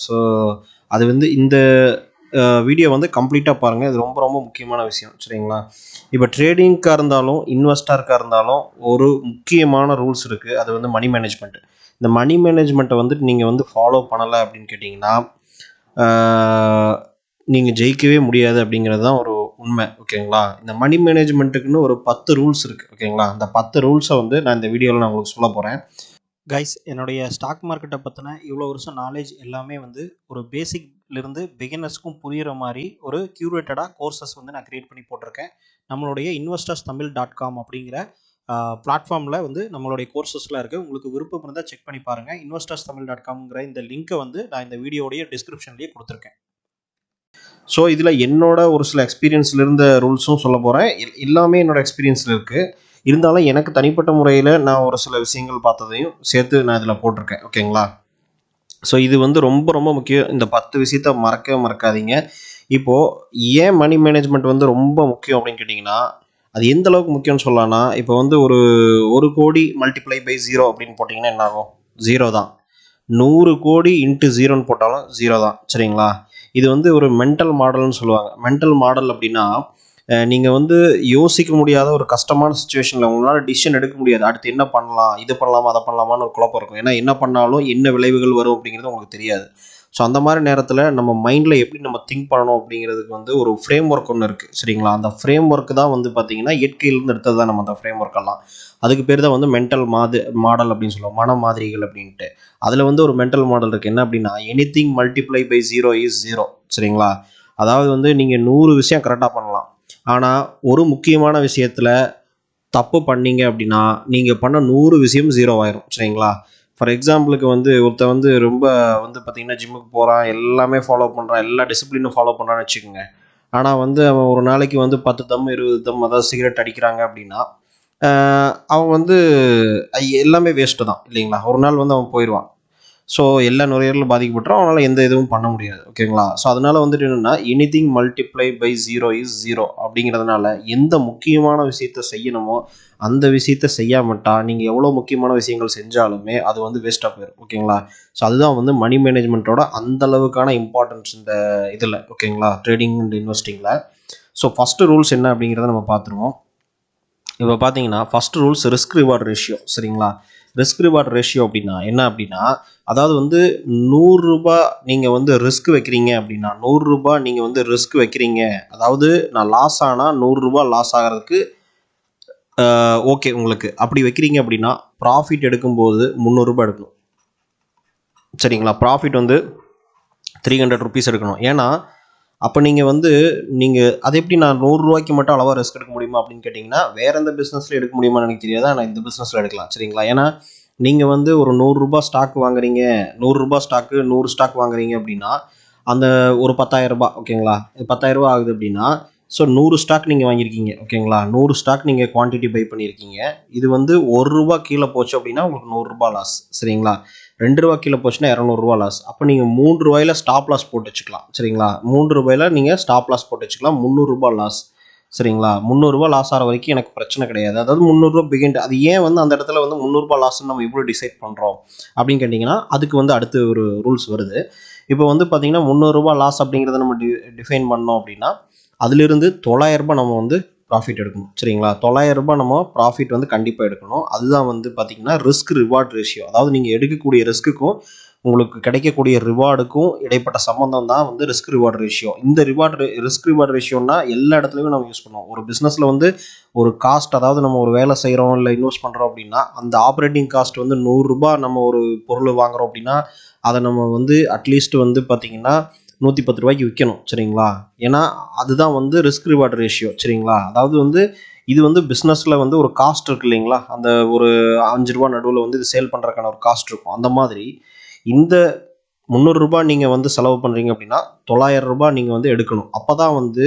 So அது வந்து இந்த வீடியோ வந்து கம்ப்ளீட்டாக பாருங்கள். இது ரொம்ப ரொம்ப முக்கியமான விஷயம். சரிங்களா? இப்போ ட்ரேடிங்க்காக இருந்தாலும் இன்வெஸ்டருக்காக இருந்தாலும் ஒரு முக்கியமான ரூல்ஸ் இருக்குது. அது வந்து மணி மேனேஜ்மெண்ட். இந்த மணி மேனேஜ்மெண்ட்டை வந்துட்டு நீங்கள் வந்து ஃபாலோ பண்ணலை அப்படின்னு கேட்டிங்கன்னா நீங்கள் ஜெயிக்கவே முடியாது அப்படிங்கிறது தான் ஒரு உண்மை. ஓகேங்களா? இந்த மணி மேனேஜ்மெண்ட்டுக்குன்னு ஒரு 10 ரூல்ஸ் இருக்குது. ஓகேங்களா? அந்த 10 ரூல்ஸை வந்து நான் இந்த வீடியோவில் நான் உங்களுக்கு சொல்ல போகிறேன். கைஸ், என்னுடைய ஸ்டாக் மார்க்கெட்டை பற்றின இவ்வளோ வருஷம் நாலேஜ் எல்லாமே வந்து ஒரு பேசிக்லேருந்து பிகினர்ஸ்க்கும் புரிகிற மாதிரி ஒரு க்யூரேட்டடாக கோர்சஸ் வந்து நான் க்ரியேட் பண்ணி போட்டிருக்கேன். நம்மளுடைய investorsthamil.com அப்படிங்கிற பிளாட்ஃபார்மில் வந்து நம்மளுடைய கோர்சஸ்லாம் இருக்குது. உங்களுக்கு விருப்பம் இருந்தால் செக் பண்ணி பாருங்கள். investorsthamil.comங்கிற இந்த லிங்க்கை வந்து நான் இந்த வீடியோடைய டிஸ்கிரிப்ஷன்லேயே கொடுத்துருக்கேன். ஸோ இதில் என்னோட ஒரு சில எக்ஸ்பீரியன்ஸில் இருந்த ரூல்ஸும் சொல்ல போகிறேன். எல்லாமே என்னோட எக்ஸ்பீரியன்ஸில் இருக்குது. இருந்தாலும் எனக்கு தனிப்பட்ட முறையில் நான் ஒரு சில விஷயங்கள் பார்த்ததையும் சேர்த்து நான் இதில் போட்டிருக்கேன். ஓகேங்களா? ஸோ இது வந்து ரொம்ப ரொம்ப முக்கியம். இந்த 10 விஷயத்த மறக்கவே மறக்காதீங்க. இப்போது ஏன் மணி மேனேஜ்மெண்ட் வந்து ரொம்ப முக்கியம் அப்படின்னு கேட்டிங்கன்னா, அது எந்த அளவுக்கு முக்கியம்னு சொல்லலாம்னா, இப்போ வந்து ஒரு கோடி மல்டிப்ளை பை 0 அப்படின்னு போட்டிங்கன்னா என்ன ஆகும்? 0 தான். 100 கோடி இன்ட்டு 0ன்னு போட்டாலும் 0 தான். சரிங்களா? இது வந்து ஒரு மென்டல் மாடல்னு சொல்லுவாங்க. மென்டல் மாடல் அப்படின்னா, நீங்கள் வந்து யோசிக்க முடியாத ஒரு கஷ்டமான சுச்சுவேஷனில் உங்களால் டிசிஷன் எடுக்க முடியாது. அடுத்து என்ன பண்ணலாம், இது பண்ணலாமா அதை பண்ணலாமான்னு ஒரு குழப்பம் இருக்கும். ஏன்னா என்ன பண்ணாலும் என்ன விளைவுகள் வரும் அப்படிங்கிறது உங்களுக்கு தெரியாது. ஸோ அந்த மாதிரி நேரத்தில் நம்ம மைண்டில் எப்படி நம்ம திங்க் பண்ணணும் அப்படிங்கிறதுக்கு வந்து ஒரு ஃப்ரேம் ஒர்க் ஒன்று இருக்குது. சரிங்களா? அந்த ஃப்ரேம் ஒர்க் தான் வந்து பார்த்திங்கன்னா இயற்கையிலேருந்து எடுத்தது தான் நம்ம அந்த ஃப்ரேம் ஒர்க்கெல்லாம். அதுக்கு பேர் தான் வந்து மென்டல் மாடல் அப்படின்னு சொல்லுவோம். மன மாதிரிகள் அப்படின்ட்டு. அதில் வந்து ஒரு மென்டல் மாடல் இருக்குது. என்ன அப்படின்னா, எனிதிங் மல்டிப்ளை பை 0 இஸ் 0. சரிங்களா? அதாவது வந்து நீங்கள் 100 விஷயம் கரெக்டாக பண்ணலாம். ஆனால் ஒரு முக்கியமான விஷயத்தில் தப்பு பண்ணீங்க அப்படின்னா நீங்கள் பண்ண 100 விஷயம் 0 ஆயிரும். சரிங்களா? ஃபார் எக்ஸாம்பிளுக்கு வந்து ஒருத்தர் வந்து ரொம்ப வந்து பார்த்தீங்கன்னா ஜிம்முக்கு போகிறான், எல்லாமே ஃபாலோ பண்ணுறான், எல்லா டிசிப்ளினும் ஃபாலோ பண்ணுறான்னு வச்சுக்கோங்க. ஆனால் வந்து அவன் ஒரு நாளைக்கு வந்து 10 தம் 20 தம் அதாவது சிகரெட் அடிக்கிறாங்க அப்படின்னா அவன் வந்து எல்லாமே வேஸ்ட்டு தான் இல்லைங்களா? ஒரு நாள் வந்து அவன் போயிடுவான். ஸோ எல்லா நுரையீரலும் பாதிக்கப்பட்டுரும். அவனால் எந்த இதுவும் பண்ண முடியாது. ஓகேங்களா? ஸோ அதனால் வந்துட்டு என்னென்னா எனிதிங் மல்டிப்ளை பை 0 இஸ் 0 அப்படிங்கிறதுனால எந்த முக்கியமான விஷயத்த செய்யணுமோ அந்த விஷயத்த செய்யாமட்டா நீங்கள் எவ்வளோ முக்கியமான விஷயங்கள் செஞ்சாலுமே அது வந்து வேஸ்ட்டாக போயிடும். ஓகேங்களா? ஸோ அதுதான் வந்து மணி மேனேஜ்மெண்ட்டோட அந்த அளவுக்கான இம்பார்ட்டன்ஸ் இந்த இதில். ஓகேங்களா? ட்ரேடிங் அண்ட் இன்வெஸ்டிங்கில். ஸோ ஃபஸ்ட்டு ரூல்ஸ் என்ன அப்படிங்கிறத நம்ம பார்த்துருவோம். இப்போ பார்த்தீங்கன்னா first rules risk reward ratio. சரிங்களா? ரிஸ்க் ரிவார்ட் ரேஷியோ அப்படின்னா என்ன அப்படின்னா, அதாவது வந்து ₹100 நீங்கள் வந்து ரிஸ்க் வைக்கிறீங்க அப்படின்னா, ₹100 நீங்கள் வந்து ரிஸ்க் வைக்கிறீங்க. அதாவது நான் லாஸ் ஆனால் ₹100 லாஸ் ஆகிறதுக்கு ஓகே உங்களுக்கு. அப்படி வைக்கிறீங்க அப்படின்னா ப்ராஃபிட் எடுக்கும்போது ₹300 எடுக்கணும். சரிங்களா? ப்ராஃபிட் வந்து ₹300 எடுக்கணும். ஏன்னா அப்போ நீங்கள் அது எப்படி நான் ₹100 மட்டும் அளவாக ரிஸ்க் எடுக்க முடியுமா அப்படின்னு கேட்டிங்கன்னா, வேறு எந்த பிஸ்னஸில் எடுக்க முடியுமான்னு எனக்கு தெரியாது. ஆனால் இந்த பிஸ்னஸில் எடுக்கலாம். சரிங்களா? ஏன்னா நீங்கள் வந்து ஒரு ₹100 ஸ்டாக் வாங்குறீங்க, ₹100 ஸ்டாக்கு 100 ஸ்டாக் வாங்குறீங்க அப்படின்னா, அந்த ஒரு ₹10,000 ஓகேங்களா? ₹10,000 ஆகுது அப்படின்னா, ஸோ 100 ஸ்டாக் நீங்கள் வாங்கியிருக்கீங்க. ஓகேங்களா? 100 ஸ்டாக் நீங்கள் குவான்டிட்டி பை பண்ணியிருக்கீங்க. இது வந்து ₹1 கீழே போச்சு அப்படின்னா உங்களுக்கு ₹100 லாஸ். சரிங்களா? ₹2 கீழே போச்சுன்னா ₹200 லாஸ். அப்போ நீங்கள் ₹3 ஸ்டாப் லாஸ் போட்டு வச்சுக்கலாம். சரிங்களா? ₹3 நீங்கள் ஸ்டாப் லாஸ் போட்டு வச்சுக்கலாம். ₹300 லாஸ். சரிங்களா? ₹300 லாஸ் ஆகிற வரைக்கும் எனக்கு பிரச்சனை கிடையாது. அதாவது ₹300 பிகின். அது ஏன் வந்து அந்த இடத்துல வந்து ₹300 லாஸ்ன்னு நம்ம எப்படி டிசைட் பண்ணுறோம் அப்படின்னு கேட்டிங்கன்னா, அதுக்கு வந்து அடுத்து ஒரு ரூல்ஸ் வருது. இப்போ வந்து பார்த்தீங்கன்னா ₹300 லாஸ் அப்படிங்கிறத நம்ம டிஃபைன் பண்ணோம் அப்படின்னா, அதிலிருந்து ₹900 நம்ம வந்து ப்ராஃபிட் எடுக்கணும். சரிங்களா? ₹900 நம்ம ப்ராஃபிட் வந்து கண்டிப்பாக எடுக்கணும். அதுதான் வந்து பார்த்தீங்கன்னா ரிஸ்க் ரிவார்ட் ரேஷியோ. அதாவது நீங்கள் எடுக்கக்கூடிய ரிஸ்க்குக்கும் உங்களுக்கு கிடைக்கக்கூடிய ரிவார்டுக்கும் இடைப்பட்ட சம்பந்தம் தான் வந்து ரிஸ்க் ரிவார்ட் ரேஷியோ. இந்த ரிஸ்க் ரிவார்ட் ரேஷியோன்னா எல்லா இடத்துலையும் நம்ம யூஸ் பண்ணுவோம். ஒரு பிஸ்னஸில் வந்து ஒரு காஸ்ட், அதாவது நம்ம ஒரு வேலை செய்கிறோம் இல்லை இன்வெஸ்ட் பண்ணுறோம் அப்படின்னா, அந்த ஆப்ரேட்டிங் காஸ்ட் வந்து ₹100 நம்ம ஒரு பொருள் வாங்குகிறோம் அப்படின்னா, அதை நம்ம வந்து அட்லீஸ்ட் வந்து பார்த்தீங்கன்னா ₹110 விற்கணும். சரிங்களா? ஏன்னா அதுதான் வந்து ரிஸ்க் ரிவார்ட் ரேஷியோ. சரிங்களா? அதாவது வந்து இது வந்து பிஸ்னஸில் வந்து ஒரு காஸ்ட் இருக்குது இல்லைங்களா? அந்த ஒரு ₹5 நடுவில் வந்து இது சேல் பண்ணுறதுக்கான ஒரு காஸ்ட் இருக்கும். அந்த மாதிரி இந்த ₹300 நீங்கள் வந்து செலவு பண்ணுறீங்க அப்படின்னா ₹900 நீங்கள் வந்து எடுக்கணும். அப்போ தான் வந்து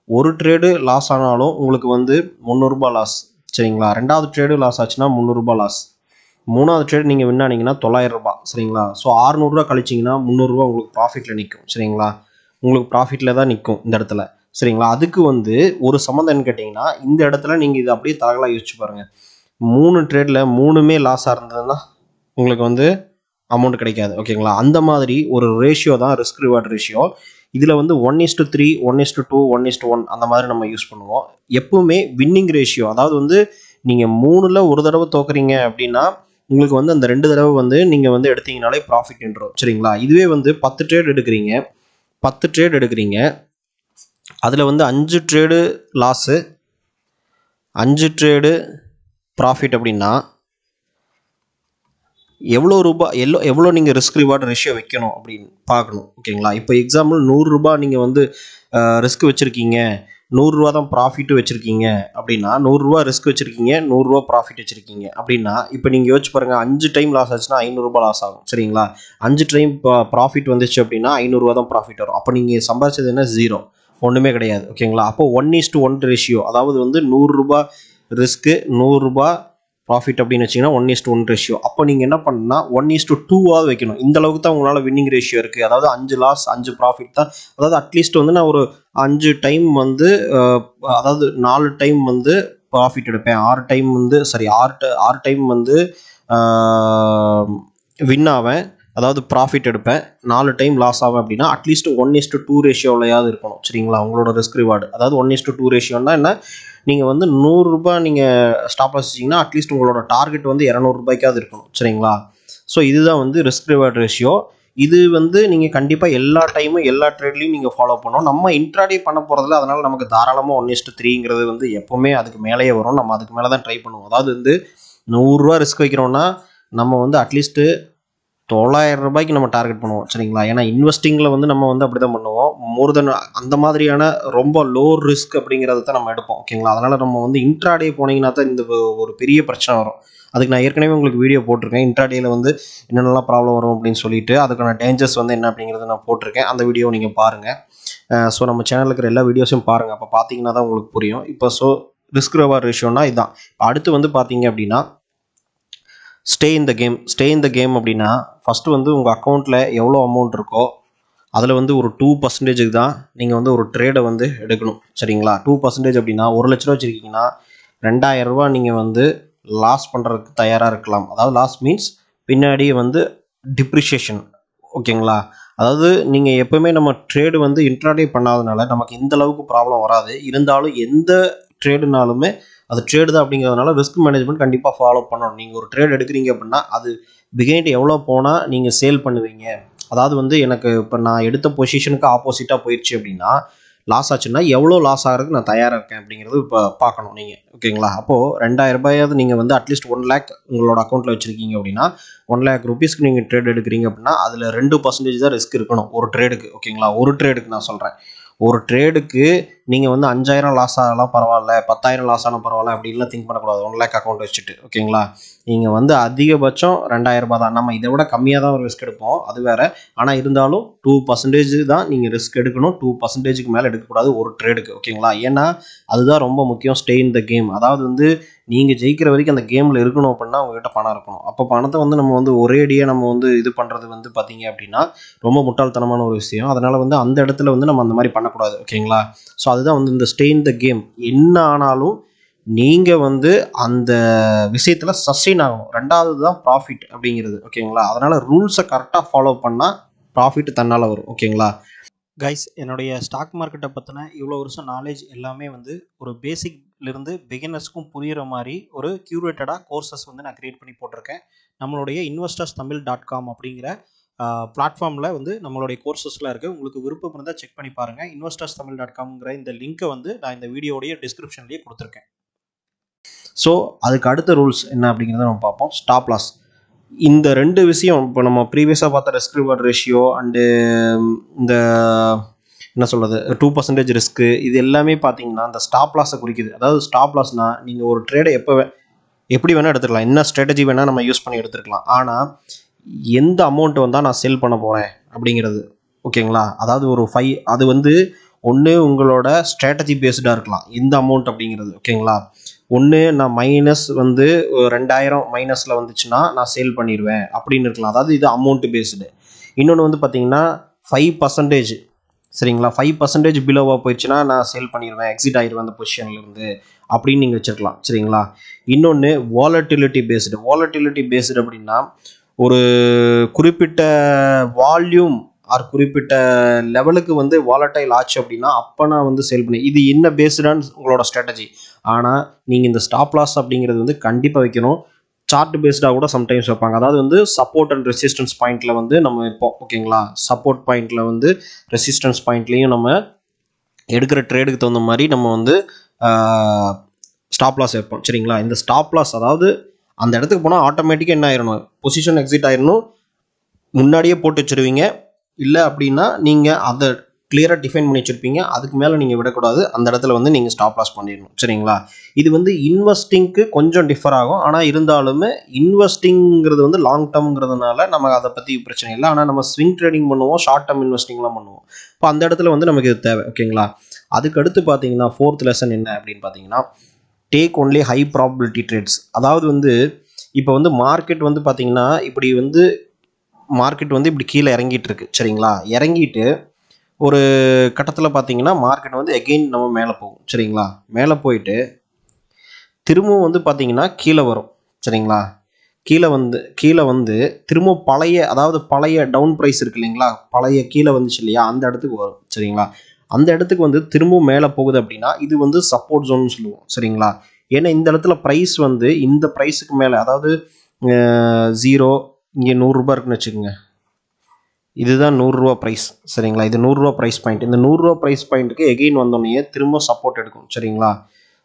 ஒரு ட்ரேடு லாஸ் ஆனாலும் உங்களுக்கு வந்து ₹300 லாஸ். சரிங்களா? 2வது ட்ரேடு லாஸ் ஆச்சுன்னா ₹300 லாஸ். 3வது ட்ரேட் நீங்கள் வின் ஆனீங்கன்னா ₹900. சரிங்களா? ஸோ ₹600 கழிச்சிங்கன்னா ₹300 உங்களுக்கு ப்ராஃபிட்டில் நிற்கும். சரிங்களா? உங்களுக்கு ப்ராஃபிட்டில் தான் நிற்கும் இந்த இடத்துல. சரிங்களா? அதுக்கு வந்து ஒரு சம்மந்தம்னு கேட்டிங்கன்னா, இந்த இடத்துல நீங்கள் இதை அப்படியே தகவலாக யோசிச்சு பாருங்கள். 3 ட்ரேடில் 3மே லாஸாக இருந்ததுன்னா உங்களுக்கு வந்து அமௌண்ட் கிடைக்காது. ஓகேங்களா? அந்த மாதிரி ஒரு ரேஷியோ தான் ரிஸ்க் ரிவார்ட் ரேஷியோ. இதில் வந்து 1:3, 1:2, 1:1 அந்த மாதிரி நம்ம யூஸ் பண்ணுவோம். எப்பவுமே வின்னிங் ரேஷியோ, அதாவது வந்து நீங்கள் 3ல் ஒரு தடவை தோக்குறீங்க அப்படின்னா உங்களுக்கு வந்து அந்த 2 தடவை வந்து நீங்கள் வந்து எடுத்தீங்கனாலே ப்ராஃபிட் என்றோம். சரிங்களா? இதுவே வந்து 10 ட்ரேட் எடுக்கிறீங்க, 10 ட்ரேட் எடுக்கிறீங்க, அதில் வந்து 5 ட்ரேடு லாஸு, 5 ட்ரேடு ப்ராஃபிட் அப்படின்னா எவ்வளோ நீங்கள் ரிஸ்க் ரிவார்டு ரேஷியோ வைக்கணும் அப்படின்னு பார்க்கணும். ஓகேங்களா? இப்போ எக்ஸாம்பிள் ரூ. 100 நீங்கள் வந்து ரிஸ்க் வச்சுருக்கீங்க, ரூ. 100 தான் ப்ராஃபிட்டு வச்சுருக்கீங்க அப்படின்னா, ரூ. 100 ரிஸ்க் வச்சுருக்கீங்க, ரூ. 100 ப்ராஃபிட் வச்சுருக்கீங்க அப்படின்னா, இப்போ நீங்கள் யோசிச்சு பாருங்கள், 5 டைம் லாஸ் ஆச்சுன்னா ரூ. 500 லாஸ் ஆகும். சரிங்களா? 5 டைம் ப்ராஃபிட் வந்துச்சு அப்படின்னா ரூ. 500 தான் ப்ராஃபிட் வரும். அப்போ நீங்கள் சம்பாதிச்சது என்ன? 0, ஒன்றுமே கிடையாது. ஓகேங்களா? அப்போ 1:1 ரேஷியோ, அதாவது வந்து ரூ. 100 ரிஸ்க்கு, ரூ. 100 ப்ராஃபிட் அப்படின்னு வச்சிங்கன்னா 1:1 ரேஷியோ. அப்போ நீங்கள் என்ன பண்ணணும்னா 1:2 வைக்கணும். இந்த அளவுக்கு தான் உங்களால் வின்னிங் ரேஷியோ இருக்குது. அதாவது 5 லாஸ் 5 ப்ராஃபிட் தான். அதாவது அட்லீஸ்ட் வந்து நான் ஒரு 5 டைம் வந்து அதாவது 4 டைம் வந்து ப்ராஃபிட் எடுப்பேன், 6 டைம் வந்து 6 டைம் வந்து வின் ஆவேன், அதாவது ப்ராஃபிட் எடுப்பேன், 4 டைம் லாஸ் ஆகும் அப்படின்னா அட்லீஸ்ட் 1:2 ரேஷியோலையாவது இருக்கணும். சரிங்களா? உங்களோட ரிஸ்க் ரிவார்டு, அதாவது 1:2 ரேஷியோன்னா என்ன, நீங்கள் வந்து ரூ. 100 நீங்கள் ஸ்டாப் லாஸ் வச்சிங்கன்னா அட்லீஸ்ட் உங்களோட டார்கெட் வந்து ரூ. 200 இருக்கணும். சரிங்களா? ஸோ இதுதான் வந்து ரிஸ்க் ரிவார்டு ரேஷியோ. இது வந்து நீங்கள் கண்டிப்பாக எல்லா டைமும் எல்லா ட்ரேட்லையும் நீங்கள் ஃபாலோ பண்ணணும். நம்ம இன்ட்ராடே பண்ண போகிறதில்ல, அதனால் நமக்கு தாராளமாக 1:3ங்கிறது வந்து எப்போவுமே அதுக்கு மேலேயே வரும். நம்ம அதுக்கு மேலே தான் ட்ரை பண்ணுவோம். அதாவது வந்து ரூ. 100 ரிஸ்க் வைக்கிறோன்னா நம்ம வந்து அட்லீஸ்ட்டு ரூ. 900 நம்ம டார்கெட் பண்ணுவோம். சரிங்களா? ஏன்னா இன்வெஸ்டிங்கில் வந்து நம்ம வந்து அப்படி தான் பண்ணுவோம். மோர் தென் அந்த மாதிரியான ரொம்ப லோ ரிஸ்க் அப்படிங்கிறத தான் நம்ம எடுப்போம். ஓகேங்களா? அதனால் நம்ம வந்து இன்ட்ராடே போனீங்கன்னா தான் இந்த ஒரு பெரிய பிரச்சனை வரும். அதுக்கு நான் ஏற்கனவே உங்களுக்கு வீடியோ போட்டிருக்கேன். இன்ட்ராடேயில் வந்து என்னென்னலாம் ப்ராப்ளம் வரும் அப்படின்னு சொல்லிட்டு, அதுக்கான டேஞ்சர்ஸ் வந்து என்ன அப்படிங்கிறத நான் போட்டிருக்கேன். அந்த வீடியோ நீங்கள் பாருங்கள். ஸோ நம்ம சேனலில் இருக்கிற எல்லா வீடியோஸையும் பாருங்கள். அப்போ பார்த்தீங்கன்னா தான் உங்களுக்கு புரியும். இப்போ ரிஸ்க் ரிவார்ட் ரேஷியோனா இதுதான். அடுத்து வந்து பார்த்தீங்க அப்படின்னா ஸ்டே இன் த கேம் அப்படின்னா ஃபஸ்ட்டு வந்து உங்கள் அக்கௌண்ட்டில் எவ்வளோ அமௌண்ட் இருக்கோ அதில் வந்து ஒரு 2% தான் நீங்கள் வந்து ஒரு ட்ரேடை வந்து எடுக்கணும். சரிங்களா? 2% அப்படின்னா 1,00,000 வச்சுருக்கீங்கன்னா ரூ. 2,000 நீங்கள் வந்து லாஸ் பண்ணுறதுக்கு தயாராக இருக்கலாம். அதாவது லாஸ் மீன்ஸ் பின்னாடி வந்து டிப்ரிஷியேஷன். ஓகேங்களா? அதாவது நீங்கள் எப்போவுமே நம்ம ட்ரேடு வந்து இன்ட்ராடே பண்ணாதனால நமக்கு இந்த அளவுக்கு ப்ராப்ளம் வராது. இருந்தாலும் எந்த ட்ரேடுனாலுமே அது ட்ரேடு தான் அப்படிங்கிறதுனால ரிஸ்க் மேனேஜ்மெண்ட் கண்டிப்பாக ஃபாலோ பண்ணணும். நீங்கள் ஒரு ட்ரேட் எடுக்கிறீங்க அப்படின்னா அது பிகைண்ட் எவ்வளோ போனால் நீங்கள் சேல் பண்ணுவீங்க. அதாவது வந்து எனக்கு இப்போ நான் எடுத்த பொசிஷனுக்கு ஆப்போசிட்டாக போயிடுச்சு அப்படின்னா லாஸ் ஆச்சுன்னா எவ்வளோ லாஸ் ஆகிறதுக்கு நான் தயாராக இருக்கேன் அப்படிங்கிறது இப்போ பார்க்கணும் நீங்கள். ஓகேங்களா? அப்போது ரூ. 2,000 நீங்கள் வந்து அட்லீஸ்ட் 1,00,000 உங்களோட அக்கௌண்ட்டில் வச்சுருக்கீங்க அப்படின்னா 1,00,000 ருபீஸ்க்கு நீங்கள் ட்ரேட் எடுக்கிறீங்க அப்படின்னா அதில் 2% தான் ரிஸ்க் இருக்கணும் ஒரு ட்ரேடுக்கு. ஓகேங்களா? ஒரு ட்ரேடுக்கு நான் சொல்கிறேன். ஒரு ட்ரேடுக்கு நீங்கள் வந்து 5,000 லாஸ் ஆகலாம் பரவாயில்ல, 10,000 லாஸ் ஆனால் பரவாயில்ல அப்படின்லாம் திங்க் பண்ணக்கூடாது 1,00,000 அக்கௌண்ட் வச்சுட்டு. ஓகேங்களா? நீங்கள் வந்து அதிகபட்சம் ரூ. 2,000 தான். நம்ம இதை விட கம்மியாக தான் ஒரு ரிஸ்க் எடுப்போம், அது வேறு. ஆனால் இருந்தாலும் 2% தான் நீங்கள் ரிஸ்க் எடுக்கணும். 2%க்கு மேலே எடுக்கக்கூடாது ஒரு ட்ரேடுக்கு. ஓகேங்களா? ஏன்னா அதுதான் ரொம்ப முக்கியம். Stay in the game. அதாவது வந்து நீங்கள் ஜெயிக்கிற வரைக்கும் அந்த கேமில் இருக்கணும் அப்படின்னா உங்கள்கிட்ட பணம் இருக்கணும். அப்போ பணத்தை வந்து நம்ம வந்து ஒரேடியாக நம்ம வந்து இது பண்ணுறது வந்து பார்த்தீங்க அப்படின்னா ரொம்ப முட்டாள்தனமான ஒரு விஷயம். அதனால் வந்து அந்த இடத்துல வந்து நம்ம அந்த மாதிரி பண்ணக்கூடாது. ஓகேங்களா? ஸோ அதுதான் வந்து இந்த ஸ்டே இன் த கேம். என்ன ஆனாலும் நீங்கள் வந்து அந்த விஷயத்தில் சஸ்டெயின் ஆகணும். 2வது தான் ப்ராஃபிட் அப்படிங்கிறது. ஓகேங்களா? அதனால் ரூல்ஸை கரெக்டாக ஃபாலோ பண்ணால் ப்ராஃபிட் தன்னால் வரும். ஓகேங்களா? கைஸ், என்னுடைய ஸ்டாக் மார்க்கெட்டை பற்றின இவ்வளோ வருஷம் நாலேஜ் எல்லாமே வந்து ஒரு பேசிக்லேருந்து பிகினர்ஸ்க்கும் புரிகிற மாதிரி ஒரு க்யூரேட்டடாக கோர்சஸ் வந்து நான் க்ரியேட் பண்ணி போட்டிருக்கேன். நம்மளுடைய investorstamil.com அப்படிங்கிற பிளாட்ஃபார்மில் வந்து நம்மளுடைய கோர்சஸ்லாம் இருக்குது. உங்களுக்கு விருப்பம் இருந்தால் செக் பண்ணி பாருங்கள். investorstamil.comங்கிற இந்த லிங்க்கை வந்து நான் இந்த வீடியோடைய டிஸ்கிரிப்ஷன்லேயே கொடுத்துருக்கேன். ஸோ அதுக்கு அடுத்த ரூல்ஸ் என்ன அப்படிங்கிறத நம்ம பார்ப்போம். Stop loss. இந்த 2 விஷயம் இப்போ நம்ம ப்ரீவியஸாக பார்த்த ரிஸ்க் ரிவார்ட் ரேஷியோ அண்டு இந்த என்ன சொல்கிறது 2% ரிஸ்க்கு, இது எல்லாமே பார்த்தீங்கன்னா இந்த ஸ்டாப் லாஸை குறிக்குது. அதாவது ஸ்டாப் லாஸ்னால் நீங்கள் ஒரு ட்ரேடை எப்படி வேணால் எடுத்துக்கலாம், என்ன ஸ்ட்ராட்டஜி வேணால் நம்ம யூஸ் பண்ணி எடுத்துருக்கலாம். ஆனால் எந்த அமௌண்ட் வந்தால் நான் சேல் பண்ண போகிறேன் அப்படிங்கிறது. ஓகேங்களா? அதாவது ஒரு அது வந்து ஒன்று உங்களோட ஸ்ட்ராட்டஜி பேஸ்டாக இருக்கலாம் எந்த அமௌண்ட் அப்படிங்கிறது. ஓகேங்களா? ஒன்று நான் மைனஸ் வந்து 2,000 மைனஸில் வந்துச்சுன்னா நான் சேல் பண்ணிடுவேன் அப்படின்னு இருக்கலாம். அதாவது இது அமௌண்ட் பேஸ்டு. இன்னொன்று வந்து பார்த்தீங்கன்னா 5%, சரிங்களா, 5% பிலோவாக போயிடுச்சுன்னா நான் சேல் பண்ணிடுவேன், எக்ஸிட் ஆகிடுவேன் அந்த பொசிஷன்லேருந்து அப்படின்னு நீங்கள் வச்சுருக்கலாம். சரிங்களா? இன்னொன்று வாலட்டிலிட்டி பேஸ்டு அப்படின்னா ஒரு குறிப்பிட்ட வால்யூம் ஆர் குறிப்பிட்ட லெவலுக்கு வந்து வாலட்டைல் ஆச்சு அப்படின்னா அப்போ நான் வந்து சேல் பண்ணி இது என்ன பேஸ்டான உங்களோட ஸ்ட்ராட்டஜி. ஆனால் நீங்கள் இந்த ஸ்டாப் லாஸ் அப்படிங்கிறது வந்து கண்டிப்பாக வைக்கணும். சார்ட் பேஸ்டாக கூட சம்டைம்ஸ் வைப்பாங்க. அதாவது வந்து சப்போர்ட் அண்ட் ரெசிஸ்டன்ஸ் பாயிண்ட்டில் வந்து நம்ம வைப்போம். ஓகேங்களா, சப்போர்ட் பாயிண்ட்டில் வந்து ரெசிஸ்டன்ஸ் பாயிண்ட்லேயும் நம்ம எடுக்கிற ட்ரேடுக்கு தகுந்த மாதிரி நம்ம வந்து ஸ்டாப் லாஸ் வைப்போம். சரிங்களா, இந்த ஸ்டாப் லாஸ் அதாவது அந்த இடத்துக்கு போனால் ஆட்டோமேட்டிக்காக என்ன ஆயிடணும், பொசிஷன் எக்ஸிட் ஆயிடணும். முன்னாடியே போட்டு வச்சுருவீங்க. இல்லை அப்படின்னா நீங்கள் அதை கிளியராக டிஃபைன் பண்ணி வச்சுருப்பீங்க. அதுக்கு மேலே நீங்கள் விடக்கூடாது. அந்த இடத்துல வந்து நீங்கள் ஸ்டாப் லாஸ் பண்ணிடணும். சரிங்களா, இது வந்து இன்வெஸ்டிங்க்கு கொஞ்சம் டிஃபர் ஆகும். ஆனால் இருந்தாலுமே இன்வெஸ்டிங்கிறது வந்து லாங் டேர்ம்ங்கிறதுனால நம்ம அதை பற்றி பிரச்சனை இல்லை. ஆனால் நம்ம ஸ்விங் ட்ரேடிங் பண்ணுவோம், ஷார்ட் டேர்ம் இன்வெஸ்டிங்லாம் பண்ணுவோம். இப்போ அந்த இடத்துல வந்து நமக்கு இது தேவை. ஓகேங்களா, அதுக்கு அடுத்து பார்த்தீங்கன்னா 4th லெசன் என்ன அப்படின்னு பார்த்தீங்கன்னா take only high probability trades. அதாவது வந்து இப்போ வந்து மார்க்கெட் வந்து பார்த்தீங்கன்னா இப்படி வந்து மார்க்கெட் வந்து இப்படி கீழே இறங்கிட்டு இருக்கு. சரிங்களா, இறங்கிட்டு ஒரு கட்டத்தில் பார்த்தீங்கன்னா மார்க்கெட் வந்து எகெயின் நம்ம மேலே போகும். சரிங்களா, மேலே போயிட்டு திரும்பவும் வந்து பார்த்தீங்கன்னா கீழே வரும். சரிங்களா, கீழே வந்து திரும்ப பழைய டவுன் ப்ரைஸ் இருக்கு இல்லைங்களா, பழைய கீழே வந்துச்சு இல்லையா, அந்த இடத்துக்கு வரும். சரிங்களா, அந்த இடத்துக்கு வந்து திரும்பவும் மேலே போகுது அப்படின்னா இது வந்து சப்போர்ட் ஜோன்னு சொல்லுவோம். சரிங்களா, ஏன்னா இந்த இடத்துல ப்ரைஸ் வந்து இந்த ப்ரைஸுக்கு மேலே அதாவது 0 இங்கே 100 ரூபா இருக்குன்னு வச்சுக்கோங்க. இதுதான் 100 ரூபா ப்ரைஸ். சரிங்களா, இது 100 ரூபா ப்ரைஸ் பாயிண்ட். இந்த 100 ரூபா ப்ரைஸ் பாயிண்ட்டுக்கு எகெயின் வந்தோடனே திரும்ப சப்போர்ட் எடுக்கும். சரிங்களா,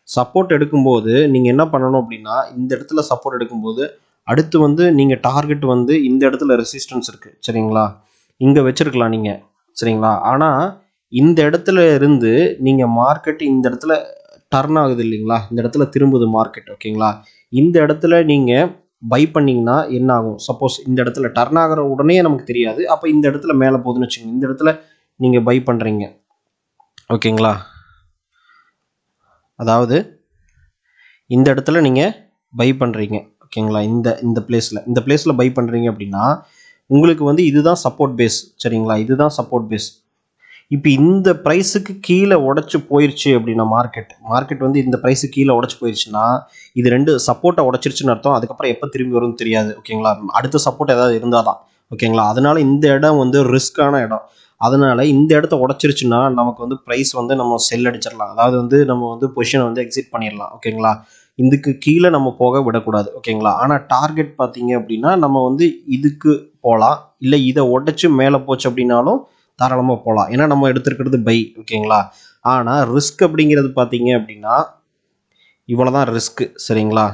சப்போர்ட் எடுக்கும்போது நீங்கள் என்ன பண்ணணும் அப்படின்னா இந்த இடத்துல சப்போர்ட் எடுக்கும்போது அடுத்து வந்து நீங்கள் டார்கெட் வந்து இந்த இடத்துல ரெசிஸ்டன்ஸ் இருக்குது. சரிங்களா, இங்கே வச்சுருக்கலாம் நீங்கள். சரிங்களா, ஆனால் இந்த இடத்துல இருந்து நீங்கள் மார்க்கெட் இந்த இடத்துல டர்ன் ஆகுது இல்லைங்களா, இந்த இடத்துல திரும்புது மார்க்கெட். ஓகேங்களா, இந்த இடத்துல நீங்கள் பை பண்ணிங்கன்னா என்ன ஆகும், சப்போஸ் இந்த இடத்துல டர்ன் ஆகிற உடனே நமக்கு தெரியாது. அப்போ இந்த இடத்துல மேலே போகுதுன்னு வச்சுக்கோங்க, இந்த இடத்துல நீங்கள் பை பண்ணுறீங்க. ஓகேங்களா, அதாவது இந்த இடத்துல நீங்கள் பை பண்ணுறீங்க. ஓகேங்களா, இந்த பிளேஸில் பை பண்ணுறீங்க அப்படின்னா உங்களுக்கு வந்து இதுதான் சப்போர்ட் பேஸ். சரிங்களா, இதுதான் சப்போர்ட் பேஸ். இப்போ இந்த ப்ரைஸுக்கு கீழே உடச்சி போயிடுச்சு அப்படின்னா மார்க்கெட் வந்து இந்த ப்ரைஸுக்கு கீழே உடச்சி போயிடுச்சுன்னா இது ரெண்டு சப்போர்ட்டை உடச்சிருச்சுன்னு அர்த்தம். அதுக்கப்புறம் எப்போ திரும்பி வரும்னு தெரியாது. ஓகேங்களா, அடுத்த சப்போர்ட் ஏதாவது இருந்தால் தான். ஓகேங்களா, அதனால இந்த இடம் வந்து ரிஸ்க்கான இடம். அதனால இந்த இடத்த உடச்சிருச்சுன்னா நமக்கு வந்து ப்ரைஸ் வந்து நம்ம செல் அடிச்சிடலாம். அதாவது வந்து நம்ம வந்து பொசிஷனை வந்து எக்ஸிட் பண்ணிடலாம். ஓகேங்களா, இதுக்கு கீழே நம்ம போக விடக்கூடாது. ஓகேங்களா, ஆனால் டார்கெட் பார்த்தீங்க அப்படின்னா நம்ம வந்து இதுக்கு போகலாம், இல்லை இதை உடச்சி மேலே போச்சு அப்படின்னாலும் தாராளமாக போகலாம். ஏன்னா நம்ம எடுத்துருக்கிறது பை. ஓகேங்களா, ஆனால் ரிஸ்க் அப்படிங்கிறது பார்த்தீங்க அப்படின்னா இவ்வளோ தான் ரிஸ்க்கு. சரிங்களா,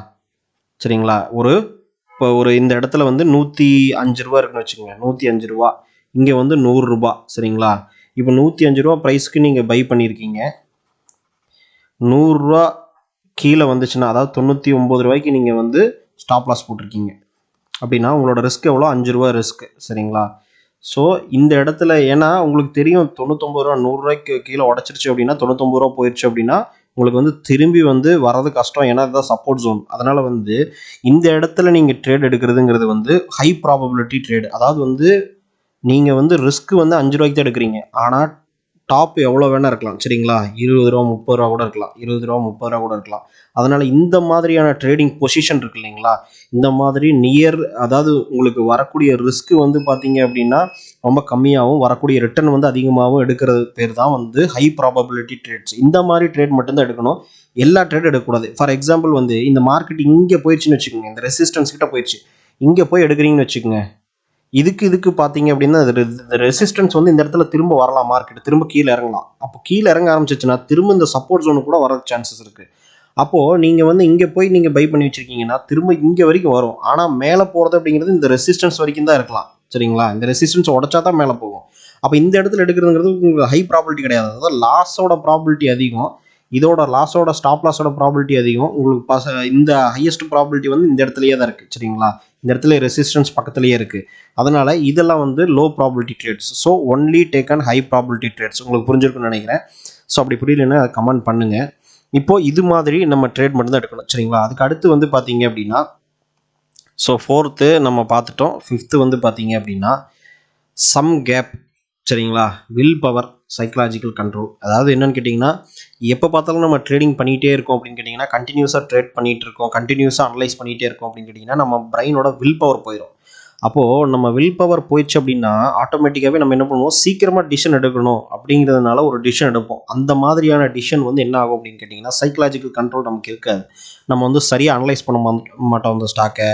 இப்போ இந்த இடத்துல வந்து 105 ரூபா இருக்குன்னு வச்சுக்கோங்க. 105 ரூபா, இங்கே வந்து 100 ரூபா. சரிங்களா, இப்போ 105 ரூபா ப்ரைஸ்க்கு நீங்கள் பை பண்ணியிருக்கீங்க. 100 ரூபா கீழே வந்துச்சுன்னா அதாவது 99 ரூபாய்க்கு நீங்கள் வந்து ஸ்டாப் லாஸ் போட்டிருக்கீங்க அப்படின்னா உங்களோட ரிஸ்க் எவ்வளோ, 5 ரூபா ரிஸ்க்கு. சரிங்களா, ஸோ இந்த இடத்துல ஏன்னா உங்களுக்கு தெரியும் 99 ரூபா 100 ரூபாய்க்கு கீழே உடச்சிருச்சு அப்படின்னா 99 ரூபா போயிடுச்சு அப்படின்னா உங்களுக்கு வந்து திரும்பி வந்து வர்றது கஷ்டம். ஏன்னா இதுதான் சப்போர்ட் ஜோன். அதனால வந்து இந்த இடத்துல நீங்கள் ட்ரேட் எடுக்கிறதுங்கிறது வந்து ஹை ப்ராபபிலிட்டி ட்ரேட். அதாவது வந்து நீங்கள் வந்து ரிஸ்க் வந்து 5 ரூபாய்க்கு தான் எடுக்கிறீங்க. ஆனால் டாப் எவ்வளோ வேணா இருக்கலாம். சரிங்களா, 20 ரூபா 30 ரூபா கூட இருக்கலாம், 20 ரூபா 30 ரூபா கூட இருக்கலாம். அதனால இந்த மாதிரியான ட்ரேடிங் பொசிஷன் இருக்கு இல்லைங்களா, இந்த மாதிரி அதாவது உங்களுக்கு வரக்கூடிய ரிஸ்க் வந்து பார்த்தீங்க அப்படின்னா ரொம்ப கம்மியாகவும் வரக்கூடிய ரிட்டர்ன் வந்து அதிகமாகவும் எடுக்கிறது பேர் தான் வந்து ஹை ப்ராபபிலிட்டி ட்ரேட்ஸ். இந்த மாதிரி ட்ரேட் மட்டும்தான் எடுக்கணும், எல்லா ட்ரேட் எடுக்கக்கூடாது. ஃபார் எக்ஸாம்பிள் வந்து இந்த மார்க்கெட் இங்கே போயிடுச்சுன்னு வச்சுக்கோங்க, இந்த ரெசிஸ்டன்ஸ் கிட்ட போயிடுச்சு, இங்கே போய் எடுக்கிறீங்கன்னு வச்சுக்கோங்க. இதுக்கு பார்த்தீங்க அப்படின்னா ரெசிஸ்டன்ஸ் வந்து இந்த இடத்துல திரும்ப வரலாம், மார்க்கெட் திரும்ப கீழே இறங்கலாம். அப்போ கீழே இறங்க ஆரம்பிச்சிச்சுன்னா திரும்ப இந்த சப்போர்ட் ஜோனு கூட வர சான்சஸ் இருக்குது. அப்போது நீங்கள் வந்து இங்கே போய் நீங்கள் பை பண்ணி வச்சுருக்கீங்கன்னா திரும்ப இங்கே வரைக்கும் வரும். ஆனால் மேலே போகிறது அப்படிங்கிறது இந்த ரெசிஸ்டன்ஸ் வரைக்கும் தான் இருக்கலாம். சரிங்களா, இந்த ரெசிஸ்டன்ஸ் உடச்சா தான் மேலே போகும். அப்போ இந்த இடத்துல எடுக்கிறதுங்கிறது உங்களுக்கு ஹை ப்ராபிலிட்டி கிடையாது. அதாவது லாஸோட ப்ராபிலிட்டி அதிகம், இதோட லாஸோட ஸ்டாப் லாஸோட ப்ராபிலிட்டி அதிகம். உங்களுக்கு இந்த ஹையஸ்ட் ப்ராபிலிட்டி வந்து இந்த இடத்துலையே தான் இருக்குது. சரிங்களா, இந்த இடத்துல ரெசிஸ்டன்ஸ் பக்கத்துலேயே இருக்குது. அதனால் இதெல்லாம் வந்து low probability trades. So only take and high probability trades. உங்களுக்கு புரிஞ்சிருக்குன்னு நினைக்கிறேன். ஸோ அப்படி புரியலன்னா அதை கமெண்ட் பண்ணுங்கள். இப்போது இது மாதிரி நம்ம ட்ரேட் மட்டும்தான் எடுக்கணும். சரிங்களா, அதுக்கு அடுத்து வந்து பார்த்தீங்க அப்படின்னா ஸோ 4th நம்ம பார்த்துட்டோம். 5th வந்து பார்த்தீங்க அப்படின்னா சம் கேப். சரிங்களா, வில் பவர், சைக்கலாஜிக்கல் கண்ட்ரோல். அதாவது என்னன்னு கேட்டிங்கன்னா எப்போ பார்த்தாலும் நம்ம ட்ரேடிங் பண்ணிகிட்டே இருக்கோம் அப்படின்னு கேட்டிங்கன்னா கண்டினியூஸாக ட்ரேட் பண்ணிகிட்டு இருக்கோம், கண்டினியூஸாக அனலைஸ் பண்ணிகிட்டே இருக்கோம் அப்படின்னு கேட்டிங்கன்னா நம்ம பிரெயினோட வில் பவர் போயிடும். அப்போது நம்ம வில் பவர் போயிடுச்சு அப்படின்னா ஆட்டோமேட்டிக்காகவே நம்ம என்ன பண்ணுவோம், சீக்கிரமாக டிசிஷன் எடுக்கணும் அப்படிங்கிறதுனால ஒரு டிசிஷன் எடுப்போம். அந்த மாதிரியான டிசிஷன் வந்து என்ன ஆகும் அப்படின்னு கேட்டிங்கன்னா, சைக்கலாஜிக்கல் கண்ட்ரோல் நமக்கு இருக்காது. நம்ம வந்து சரியாக அனலைஸ் பண்ண மாட்டோம் அந்த ஸ்டாக்கை.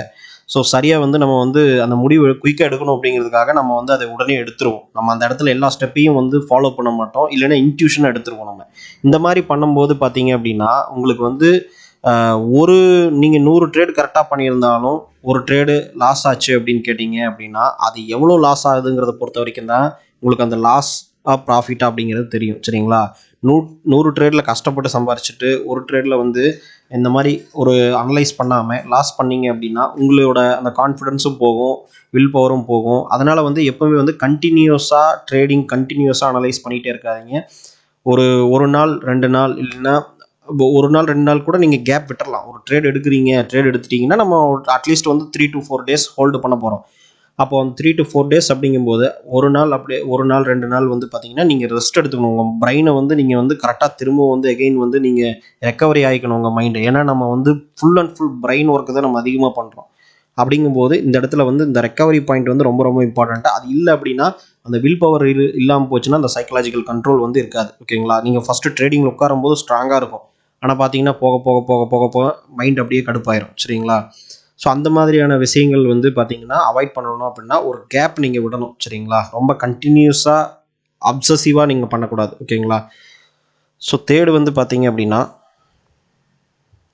ஸோ சரியாக வந்து நம்ம வந்து அந்த முடிவு குயிக்காக எடுக்கணும் அப்படிங்கிறதுக்காக நம்ம வந்து அதை உடனே எடுத்துருவோம். நம்ம அந்த இடத்துல எல்லா ஸ்டெப்பையும் வந்து ஃபாலோ பண்ண மாட்டோம், இல்லைன்னா இன்ட்யூஷனாக எடுத்துருவோம் நம்ம. இந்த மாதிரி பண்ணும்போது பார்த்தீங்க அப்படின்னா உங்களுக்கு வந்து ஒரு நீங்கள் 100 ட்ரேடு கரெக்டாக பண்ணியிருந்தாலும் ஒரு ட்ரேடு லாஸ் ஆச்சு அப்படின்னு கேட்டிங்க அப்படின்னா, அது எவ்வளோ லாஸ் ஆகுதுங்கிறத பொறுத்த வரைக்கும் தான் உங்களுக்கு அந்த லாஸ் ப்ராஃபிட்டா அப்படிங்கிறது தெரியும். சரிங்களா? 100 ட்ரேடில் கஷ்டப்பட்டு சம்பாரிச்சுட்டு ஒரு ட்ரேடில் வந்து இந்த மாதிரி ஒரு அனலைஸ் பண்ணாமல் லாஸ் பண்ணீங்க அப்படின்னா உங்களோட அந்த கான்ஃபிடென்ஸும் போகும், வில் பவரும் போகும். அதனால் வந்து எப்போவுமே வந்து கண்டினியூஸாக கண்டினியூஸாக அனலைஸ் பண்ணிகிட்டே இருக்காதீங்க. ஒரு நாள் 2 நாள் இல்லைன்னா ஒரு நாள் 2 நாள் கூட நீங்கள் கேப் விட்டுறலாம். ஒரு ட்ரேட் எடுத்துட்டிங்கன்னா நம்ம அட்லீஸ்ட் வந்து 3 to 4 டேஸ் ஹோல்டு பண்ண போகிறோம். அப்போ அந்த 3 to 4 டேஸ் அப்படிங்கும்போது ஒரு நாள் 2 நாள் வந்து பார்த்தீங்கன்னா நீங்கள் ரெஸ்ட் எடுத்துக்கணும். உங்கள் பிரெயினை வந்து நீங்கள் வந்து கரெக்டாக திரும்ப வந்து எகெயின் வந்து நீங்கள் ரெக்கவரி ஆகிக்கணும் உங்கள் மைண்டை. ஏன்னா நம்ம வந்து full and full brain work தான் நம்ம அதிகமாக பண்ணுறோம். அப்படிங்கும்போது இந்த இடத்துல வந்து இந்த ரெக்கவரி பாயிண்ட் வந்து ரொம்ப ரொம்ப இம்பார்ட்டண்ட்டாக. அது இல்லை அப்படின்னா அந்த வில் பவர் இல்லாமல் போச்சுன்னா அந்த சைக்கலாஜிக்கல் கண்ட்ரோல் வந்து இருக்காது. ஓகேங்களா? நீங்கள் ஃபஸ்ட்டு ட்ரேடிங்கில் உட்காரும்போது ஸ்ட்ராங்காக இருக்கும். ஆனால் பார்த்தீங்கன்னா போக போக போக போக போக மைண்ட் அப்படியே கடுப்பாயிரும். சரிங்களா? ஸோ அந்த மாதிரியான விஷயங்கள் வந்து பார்த்தீங்கன்னா அவாய்ட் பண்ணணும் அப்படின்னா ஒரு கேப் நீங்கள் விடணும். சரிங்களா? ரொம்ப கண்டினியூஸாக அப்சசிவாக நீங்கள் பண்ணக்கூடாது. ஓகேங்களா? ஸோ தேர்டு வந்து பார்த்தீங்க அப்படின்னா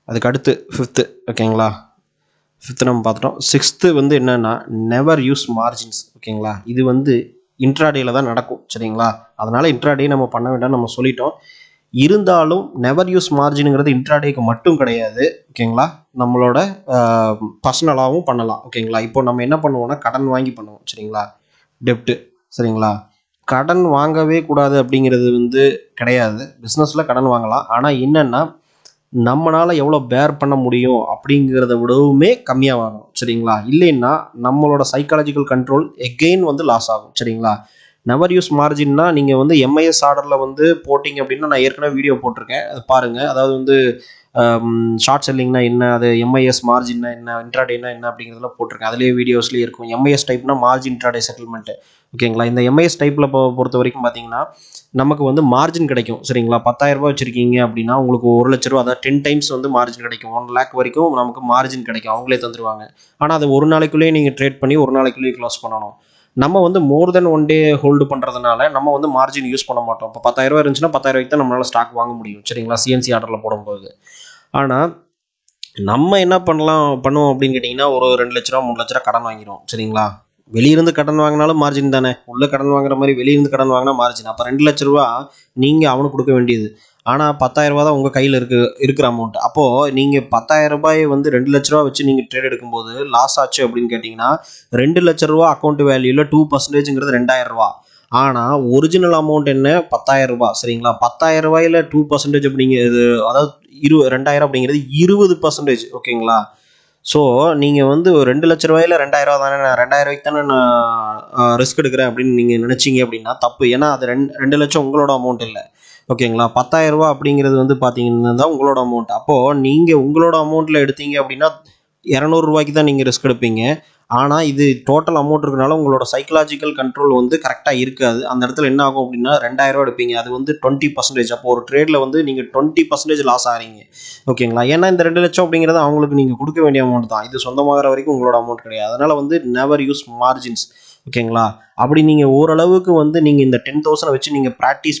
அதுக்கு அடுத்து 5th. ஓகேங்களா? 5th நம்ம பார்த்துட்டோம். 6th வந்து என்னென்னா நெவர் யூஸ் மார்ஜின்ஸ். ஓகேங்களா? இது வந்து இன்ட்ராடேயில் தான் நடக்கும். சரிங்களா? அதனால் இன்ட்ராடே நம்ம பண்ண வேண்டாம்னு நம்ம சொல்லிட்டோம். இருந்தாலும் நெவர் யூஸ் மார்ஜினுங்கிறது இன்ட்ராடேக்கு மட்டும் கிடையாது. ஓகேங்களா? நம்மளோட பர்சனலாகவும் பண்ணலாம். ஓகேங்களா? இப்போ நம்ம என்ன பண்ணுவோம்னா கடன் வாங்கி பண்ணுவோம். சரிங்களா? டெப்ட்டு. சரிங்களா? கடன் வாங்கவே கூடாது அப்படிங்கிறது வந்து கிடையாது. பிஸ்னஸில் கடன் வாங்கலாம். ஆனால் என்னென்னா நம்மளால் எவ்வளோ பேர் பண்ண முடியும் அப்படிங்கிறத விடவுமே கம்மியாக வாங்கணும். சரிங்களா? இல்லைன்னா நம்மளோட சைக்காலஜிக்கல் கண்ட்ரோல் எகெயின் வந்து லாஸ் ஆகும். சரிங்களா? நெவர் யூஸ் மார்ஜின்னா நீங்கள் வந்து எம்ஐஎஸ் ஆர்டரில் வந்து போட்டிங்க அப்படின்னா நான் ஏற்கனவே வீடியோ போட்டிருக்கேன், அது பாருங்கள். அதாவது வந்து ஷார்ட் செல்லிங்னா என்ன, அது எம்ஐஎஸ் மார்ஜின்னா என்ன, இன்ட்ராடேனா என்ன அப்படிங்கிறதுலாம் போட்டிருக்கேன். அதுலேயே வீடியோஸ்லேயே இருக்கும். எம்ஐஎஸ் டைப்னா மார்ஜின் இன்ட்ராடே செட்டில்மெண்ட்டு. ஓகேங்களா? இந்த எம்ஐஎஸ் டைப்பில் பொறுத்த வரைக்கும் பார்த்தீங்கன்னா நமக்கு வந்து மார்ஜின் கிடைக்கும். சரிங்களா? 10,000 வச்சுருக்கீங்க அப்படின்னா உங்களுக்கு 1,00,000 அதாவது 10 டைம்ஸ் வந்து மார்ஜின் கிடைக்கும். 1 lakh வரைக்கும் நமக்கு மார்ஜின் கிடைக்கும். அவங்களே தந்துடுவாங்க. ஆனால் அது ஒரு நாளைக்குள்ளேயே நீங்கள் ட்ரேட் பண்ணி ஒரு நாளைக்குள்ளேயே க்ளோஸ் பண்ணணும். நம்ம வந்து மோர் தென் 1 டே ஹோல்டு பண்ணுறதுனால நம்ம வந்து மார்ஜின் யூஸ் பண்ண மாட்டோம். இப்போ 10,000 இருந்துச்சுன்னா 10,000 தான் நம்மளால் ஸ்டாக் வாங்க முடியும். சரிங்களா? சிஎன்சி ஆர்டரில் போடும்போது. ஆனால் நம்ம என்ன பண்ணுவோம் அப்படின்னு கேட்டிங்கன்னா ஒரு 2,00,000 3,00,000 கடன் வாங்கிடுவோம். சரிங்களா? வெளியிருந்து கடன் வாங்கினாலும் மார்ஜின் தானே. உள்ள கடன் வாங்குற மாதிரி வெளியிருந்து கடன் வாங்கினா மார்ஜின். அப்போ 2,00,000 நீங்கள் அவனுக்கு கொடுக்க வேண்டியது. ஆனால் 10,000 தான் உங்கள் கையில் இருக்கிற அமௌண்ட். அப்போது நீங்கள் 10,000 வந்து 2,00,000 வச்சு நீங்கள் ட்ரேட் எடுக்கும்போது லாஸ் ஆச்சு அப்படின்னு கேட்டிங்கன்னா 2,00,000 அக்கௌண்ட் வேல்யூவில் 2%ங்கிறது 2,000. ஆனால் ஒரிஜினல் அமௌண்ட் என்ன 10,000. சரிங்களா? 10,000 2% அப்படிங்கிறது அதாவது 2,000 அப்படிங்கிறது 20%. ஓகேங்களா? ஸோ நீங்கள் வந்து 2,00,000 2,000 தானே, நான் 2,000 தானே நான் ரிஸ்க் எடுக்கிறேன் அப்படின்னு நீங்கள் நினச்சிங்க அப்படின்னா தப்பு. ஏன்னா அது 2,00,000 உங்களோட அமௌண்ட் இல்லை. ஓகேங்களா? 10,000 அப்படிங்கிறது வந்து பார்த்தீங்கன்னா தான் உங்களோட அமௌண்ட். அப்போது நீங்கள் உங்களோட அமௌண்ட்டில் எடுத்தீங்க அப்படின்னா 200 தான் நீங்கள் ரிஸ்க் எடுப்பீங்க. ஆனால் இது டோட்டல் அமௌண்ட் இருக்கனால உங்களோட சைக்கலாஜிக்கல் கண்ட்ரோல் வந்து கரெக்டாக இருக்காது. அந்த இடத்துல என்ன ஆகும் அப்படின்னா 2,000 எடுப்பீங்க. அது வந்து 20%. அப்போ ஒரு ட்ரேடில் வந்து நீங்கள் 20% லாஸ் ஆகிறீங்க. ஓகேங்களா? ஏன்னா இந்த 2,00,000 அப்படிங்கிறது அவங்களுக்கு நீங்கள் கொடுக்க வேண்டிய அமௌண்ட் தான். இது சொந்தமாகிற வரைக்கும் உங்களோட அமௌண்ட் கிடையாது. அதனால் வந்து நெவர் யூஸ் மார்ஜின்ஸ். ஓகேங்களா? அப்படி நீங்கள் ஓரளவுக்கு வந்து நீங்கள் இந்த 10,000 வச்சு நீங்கள் ப்ராக்டிஸ்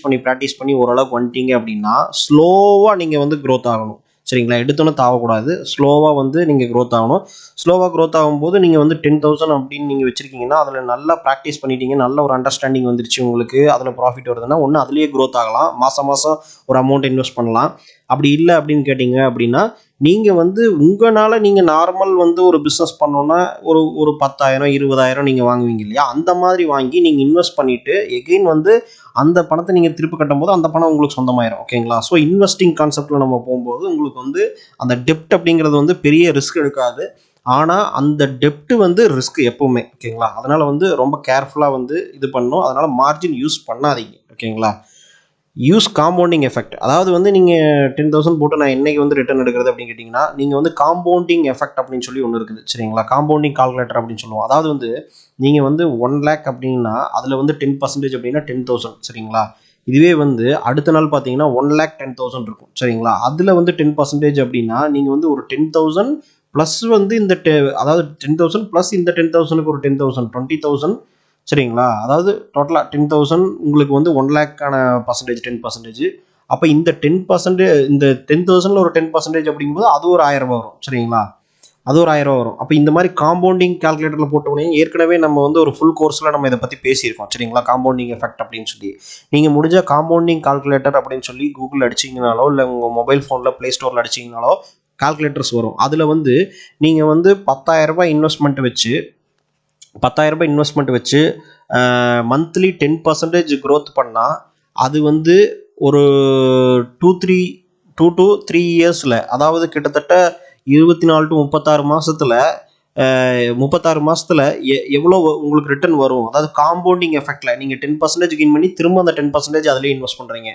பண்ணி ஓரளவுக்கு வந்துட்டீங்க அப்படின்னா ஸ்லோவாக நீங்கள் வந்து க்ரோத் ஆகணும். சரிங்களா? எடுத்தோன்னே தாவக்கூடாது. ஸ்லோவாக வந்து நீங்கள் க்ரோத் ஆகணும். ஸ்லோவாக க்ரோத் ஆகும்போது நீங்கள் வந்து 10,000 அப்படின்னு நீங்கள் வச்சுருக்கீங்கன்னா அதில் நல்லா ப்ராக்டிஸ் பண்ணிட்டீங்க, நல்ல ஒரு அண்டர்ஸ்டாண்டிங் வந்துருச்சு உங்களுக்கு, அதில் ப்ராஃபிட் வருதுன்னா ஒன்று அதுலேயே க்ரோத் ஆகலாம். மாதம் ஒரு அமௌண்ட் இன்வெஸ்ட் பண்ணலாம். அப்படி இல்லை அப்படின்னு கேட்டிங்க அப்படின்னா நீங்கள் வந்து உங்களால் நீங்கள் நார்மல் வந்து ஒரு பிஸ்னஸ் பண்ணோன்னா ஒரு 10,000 20,000 நீங்கள் வாங்குவீங்க இல்லையா? அந்த மாதிரி வாங்கி நீங்கள் இன்வெஸ்ட் பண்ணிவிட்டு எகெயின் வந்து அந்த பணத்தை நீங்கள் திருப்பி கட்டும்போது அந்த பணம் உங்களுக்கு சொந்தமாயிரும். ஓகேங்களா? ஸோ இன்வெஸ்டிங் கான்செப்டில் நம்ம போகும்போது உங்களுக்கு வந்து அந்த டெப்ட் அப்படிங்கிறது வந்து பெரிய ரிஸ்க் எடுக்காது. ஆனால் அந்த டெப்ட் வந்து ரிஸ்க் எப்போவுமே. ஓகேங்களா? அதனால் வந்து ரொம்ப கேர்ஃபுல்லாக வந்து இது பண்ணணும். அதனால் மார்ஜின் யூஸ் பண்ணாதீங்க. ஓகேங்களா? Use compounding effect. அதாவது வந்து நீங்கள் 10,000 போட்டு நான் என்னைக்கு வந்து ரிட்டர்ன் எடுக்கிறது அப்படின்னு கேட்டிங்கன்னா, நீங்கள் வந்து காம்பவுண்டிங் எஃபெக்ட் அப்படின்னு சொல்லி ஒன்று இருக்குது சரிங்களா. காம்பவுண்டிங் கால்குலேட்டர் அப்படின்னு சொல்லுவோம். அதாவது வந்து நீங்கள் வந்து 1 lakh அப்படின்னா அதில் வந்து 10% அப்படின்னா 10,000 சரிங்களா. இதுவே வந்து அடுத்த நாள் பார்த்தீங்கன்னா 1,10,000 இருக்கும் சரிங்களா. அதில் வந்து 10% அப்படின்னா நீங்கள் வந்து ஒரு 10,000 ப்ளஸ் வந்து இந்த அதாவது 10,000 ப்ளஸ் இந்த 10,000க்கு ஒரு 10,000 20,000 சரிங்களா. அதாவது டோட்டலாக 10,000 உங்களுக்கு வந்து 1 லேக்கான பர்சன்டேஜ் 10%. அப்போ இந்த 10% இந்த 10,000ல் ஒரு 10% அப்படிங்கும்போது அது ஒரு 1,000 ரூபா வரும் சரிங்களா. அது ஒரு 1,000 ரூபா வரும். அப்போ இந்த மாதிரி காம்பவுண்டிங் கால்குலேட்டரில் போட்டோன்னே ஏற்கனவே நம்ம வந்து ஒரு ஃபுல் கோர்ஸில் நம்ம இதை பற்றி பேசியிருக்கோம் சரிங்களா. காம்பவுண்டிங் எஃபெக்ட் அப்படின்னு சொல்லி நீங்கள் முடிஞ்ச காம்பவுண்டிங் கால்குலேட்டர் அப்படின்னு சொல்லி கூகுள் அடிச்சிங்கனாலோ இல்லை உங்கள் மொபைல் ஃபோனில் ப்ளே ஸ்டோரில் அடிச்சிங்கனாலோ கால்குலேட்டர்ஸ் வரும். அதில் வந்து நீங்கள் வந்து 10,000 ரூபாய் இன்வெஸ்ட்மெண்ட் வச்சு மந்த்லி 10% growth பண்ணால் அது வந்து ஒரு 2 to 3 இயர்ஸில், அதாவது கிட்டத்தட்ட 24 to 36 மாதத்தில் 36 மாதத்தில் எவ்வளோ உங்களுக்கு ரிட்டர்ன் வரும். அதாவது காம்பவுண்டிங் எஃபெக்டில் நீங்கள் 10% கெயின் பண்ணி திரும்ப அந்த 10% அதிலே இன்வெஸ்ட் பண்ணுறீங்க.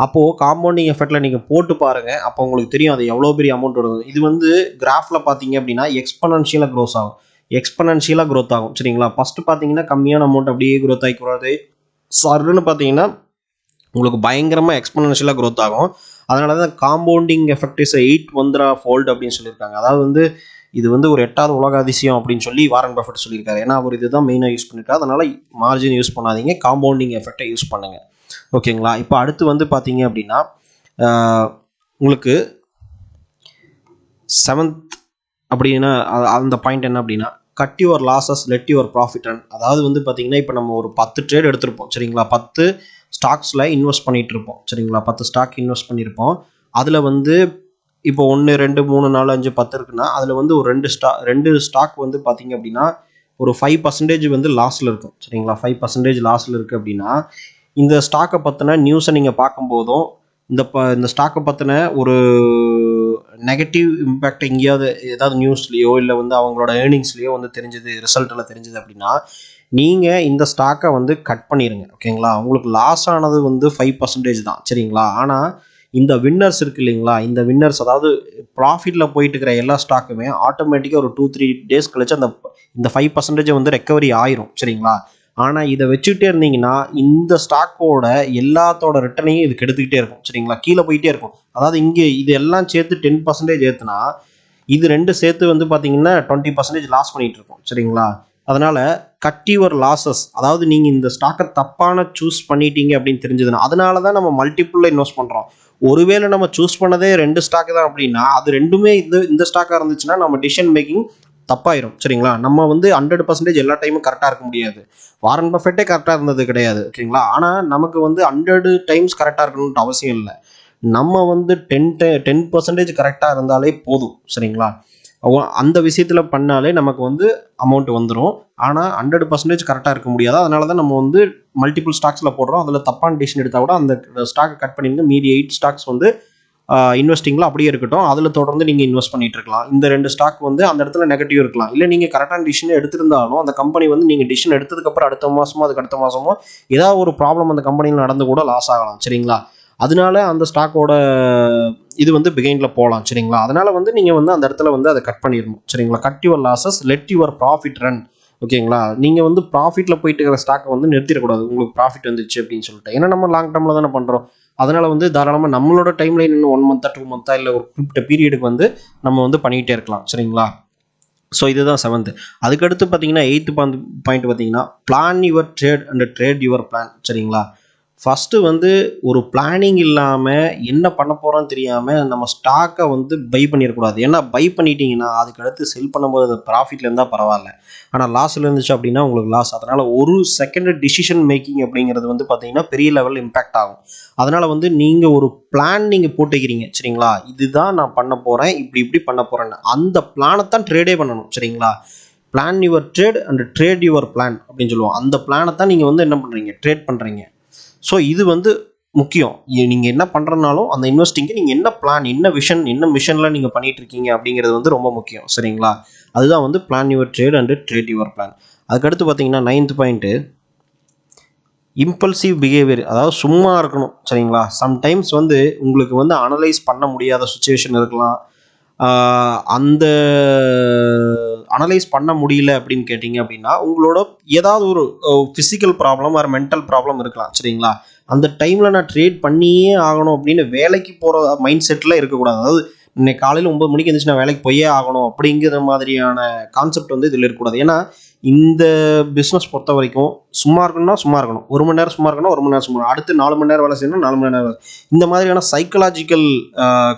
அப்போது காம்பவுண்டிங் எஃபெக்டில் நீங்கள் போட்டு பாருங்கள். அப்போ உங்களுக்கு தெரியும் அது எவ்வளோ பெரிய அமௌண்ட் வருது. இது வந்து கிராஃபில் பார்த்தீங்க அப்படின்னா எக்ஸ்பனன்ஷியலாக க்ரோத் ஆகும் சரிங்களா. ஃபஸ்ட்டு பார்த்தீங்கன்னா கம்மியான அமௌண்ட் அப்படியே க்ரோத் ஆகிக்கூடாது. சர்ன்னு பார்த்தீங்கன்னா உங்களுக்கு பயங்கரமாக எக்ஸ்பனன்ஷியலாக க்ரோத் ஆகும். அதனால தான் காம்பவுண்டிங் எஃபெக்ட் இஸ் 8 வந்தரா ஃபோல்டு அப்படின்னு சொல்லியிருக்காங்க. அதாவது வந்து இது வந்து ஒரு 8வது உலக அதிசயம் அப்படின்னு சொல்லி வாரன் பஃபெட் சொல்லியிருக்காரு. ஏன்னா அவர் இதுதான் மெயினாக யூஸ் பண்ணியிருக்காரு. அதனால் மார்ஜின் யூஸ் பண்ணாதீங்க, காம்பவுண்டிங் எஃபெக்டை யூஸ் பண்ணுங்கள் ஓகேங்களா. இப்போ அடுத்து வந்து பார்த்தீங்க அப்படின்னா உங்களுக்கு 7th அப்படின்னா அந்த பாயிண்ட் என்ன அப்படின்னா cut your losses let your profit run. அதாவது வந்து பார்த்தீங்கன்னா இப்போ நம்ம ஒரு 10 ட்ரேட் எடுத்திருப்போம் சரிங்களா. 10 ஸ்டாக்ஸில் இன்வெஸ்ட் பண்ணிகிட்டு இருப்போம் சரிங்களா. 10 ஸ்டாக் இன்வெஸ்ட் பண்ணியிருப்போம். அதில் வந்து இப்போ 1 2 3 4 5 10 இருக்குன்னா அதில் வந்து ஒரு 2 ஸ்டாக் வந்து பார்த்தீங்க அப்படின்னா ஒரு 5% வந்து லாஸில் இருக்கும் சரிங்களா. 5% லாஸில் இருக்குது அப்படின்னா இந்த ஸ்டாக்கை பற்றின நியூஸை நீங்கள் பார்க்கும்போதும் இந்த ஸ்டாக்கை பற்றின ஒரு நெகட்டிவ் இம்பேக்ட் எங்கேயாவது ஏதாவது நியூஸ்லேயோ இல்லை வந்து அவங்களோட ஏர்னிங்ஸ்லேயோ வந்து ரிசல்ட்டில் தெரிஞ்சது அப்படின்னா நீங்கள் இந்த ஸ்டாக்கை வந்து கட் பண்ணிடுங்க ஓகேங்களா. உங்களுக்கு லாஸ் ஆனது வந்து 5% தான் சரிங்களா. ஆனால் இந்த வின்னர்ஸ் இருக்குது இல்லைங்களா, இந்த வின்னர்ஸ் அதாவது ப்ராஃபிட்டில் போயிட்டு இருக்கிற எல்லா ஸ்டாக்குமே ஆட்டோமேட்டிக்காக ஒரு 2-3 டேஸ் கழிச்சு இந்த 5% வந்து ரெக்கவரி ஆயிரும் சரிங்களா. ஆனால் இதை வச்சுக்கிட்டே இருந்தீங்கன்னா இந்த ஸ்டாக்கோட எல்லாத்தோட ரிட்டர்னையும் இதுக்கு எடுத்துக்கிட்டே இருக்கும் சரிங்களா. கீழே போயிட்டே இருக்கும். அதாவது இங்கே இது எல்லாம் சேர்த்து 10% ஏற்றுனா இது 2 சேர்த்து வந்து பார்த்தீங்கன்னா 20% லாஸ் பண்ணிகிட்டு இருக்கும் சரிங்களா. அதனால் கட் யுவர் லாஸஸ், அதாவது நீங்கள் இந்த ஸ்டாக்கை தப்பான சூஸ் பண்ணிட்டீங்க அப்படின்னு தெரிஞ்சதுன்னா, அதனால தான் நம்ம மல்டிபிளில் இன்வெஸ்ட் பண்ணுறோம். ஒருவேளை நம்ம சூஸ் பண்ணதே 2 ஸ்டாக்கு தான் அப்படின்னா அது ரெண்டுமே இந்த ஸ்டாக்காக இருந்துச்சுன்னா நம்ம டிசிஷன் மேக்கிங் தப்பாயிரும் சரிங்களா. நம்ம வந்து 100% எல்லா டைமும் கரெக்டாக இருக்க முடியாது. வாரன் பஃபெட்டே கரெக்டாக இருந்தது கிடையாது ஓகேங்களா. ஆனால் நமக்கு வந்து 100 டைம்ஸ் கரெக்டாக இருக்கணும்னு அவசியம் இல்லை. நம்ம வந்து 10% கரெக்டாக இருந்தாலே போதும் சரிங்களா. அந்த விஷயத்தில் பண்ணாலே நமக்கு வந்து அமௌண்ட் வந்துடும். ஆனால் 100% கரெக்டாக இருக்க முடியாது. அதனால தான் நம்ம வந்து மல்டிபிள் ஸ்டாக்ஸில் போடுறோம். அதில் தப்பான டிசிஷன் எடுத்தால் கூட அந்த ஸ்டாக்கை கட் பண்ணிங்க, மீதி 8 ஸ்டாக்ஸ் வந்து இன்வெஸ்டிங்கில் அப்படியே இருக்கட்டும். அதில் தொடர்ந்து நீங்கள் இன்வெஸ்ட் பண்ணிட்டு இருக்கலாம். இந்த 2 ஸ்டாக் வந்து அந்த இடத்துல நெகட்டிவ் இருக்கலாம். இல்லை நீங்கள் கரெக்டான டிசிஷன் எடுத்திருந்தாலும் அந்த கம்பெனி வந்து நீங்கள் டிசிஷன் எடுத்ததுக்கப்புறம் அடுத்த மாதமோ ஏதாவது ஒரு ப்ராப்ளம் அந்த கம்பெனியில் நடந்து கூட லாஸ் ஆகலாம் சரிங்களா. அதனால அந்த ஸ்டாக்கோட இது வந்து பிகைனில் போகலாம் சரிங்களா. அதனால வந்து நீங்கள் வந்து அந்த இடத்துல வந்து அதை கட் பண்ணிடணும் சரிங்களா. Cut your losses let your profit run ஓகேங்களா. நீங்கள் வந்து ப்ராஃபிட்டில் போயிட்டு இருக்கிற ஸ்டாக்கை வந்து நிறுத்திடக்கூடாது உங்களுக்கு ப்ராஃபிட் வந்துச்சு அப்படின்னு சொல்லிட்டு. ஏன்னா நம்ம லாங் டேர்மில் தானே பண்ணுறோம். அதனால் வந்து தாராளமாக நம்மளோட டைம் லைன் இன்னும் 1 மந்த்தா 2 மந்த்தா இல்லை ஒரு குறிப்பிட்ட பீரியடுக்கு வந்து நம்ம வந்து பண்ணிகிட்டே இருக்கலாம் சரிங்களா. ஸோ இதுதான் 7th. அதுக்கடுத்து பார்த்தீங்கன்னா 8th பாயிண்ட் பார்த்தீங்கன்னா plan your trade and trade your plan சரிங்களா. ஃபஸ்ட்டு வந்து ஒரு பிளானிங் இல்லாமல் என்ன பண்ண போகிறோன்னு தெரியாமல் நம்ம ஸ்டாக்கை வந்து பை பண்ணிடக்கூடாது. ஏன்னா பை பண்ணிட்டீங்கன்னா அதுக்கடுத்து செல் பண்ணும்போது அது ப்ராஃபிட்டில் இருந்தால் பரவாயில்ல, ஆனால் லாஸில் இருந்துச்சு அப்படின்னா உங்களுக்கு லாஸ். அதனால் ஒரு செகண்ட் டிசிஷன் மேக்கிங் அப்படிங்கிறது வந்து பார்த்தீங்கன்னா பெரிய லெவலில் இம்பேக்ட் ஆகும். அதனால் வந்து நீங்கள் ஒரு பிளான் நீங்கள் போட்டுக்கிறீங்க சரிங்களா. இதுதான் நான் பண்ண போகிறேன், இப்படி பண்ண போகிறேன்னு அந்த பிளானை தான் ட்ரேடே பண்ணணும் சரிங்களா. Plan your trade and trade your plan அப்படின்னு சொல்லுவோம். அந்த பிளானை தான் நீங்கள் வந்து என்ன பண்ணுறீங்க, ட்ரேட் பண்ணுறீங்க. ஸோ இது வந்து முக்கியம். நீங்கள் என்ன பண்ணுறனாலும் அந்த இன்வெஸ்டிங்கு நீங்கள் என்ன பிளான், என்ன மிஷனில் நீங்கள் பண்ணிகிட்டு இருக்கீங்க அப்படிங்கிறது வந்து ரொம்ப முக்கியம் சரிங்களா. அதுதான் வந்து plan your trade and trade your plan. அதுக்கடுத்து பார்த்தீங்கன்னா 9th பாயிண்ட்டு இம்பல்சிவ் பிஹேவியர், அதாவது சும்மா இருக்கணும் சரிங்களா. சம்டைம்ஸ் வந்து உங்களுக்கு வந்து அனலைஸ் பண்ண முடியாத சுச்சுவேஷன் இருக்கலாம். அந்த அனலைஸ் பண்ண முடியல அப்படின்னு கேட்டிங்க அப்படின்னா உங்களோட ஏதாவது ஒரு physical problem R mental problem இருக்கலாம் சரிங்களா. அந்த டைமில் நான் ட்ரேட் பண்ணியே ஆகணும் அப்படின்னு வேலைக்கு போகிற மைண்ட் செட்டில் இருக்கக்கூடாது. அதாவது இன்னைக்கு காலையில் 9 மணிக்கு எழுந்திரிச்சு நான் வேலைக்கு போயே ஆகணும் அப்படிங்கிற மாதிரியான கான்செப்ட் வந்து இதில் இருக்கக்கூடாது. ஏன்னா இந்த பிஸ்னஸ் பொறுத்த வரைக்கும் சும்மா இருக்கணும்னா சும்மா இருக்கணும், 1 மணி நேரம் சும்மா இருக்கணும், 1 மணி நேரம் சும்மா, அடுத்து 4 மணி நேரம் வேலை செய்யணும், 4 மணி நேரம் இந்த மாதிரியான சைக்கலாஜிக்கல்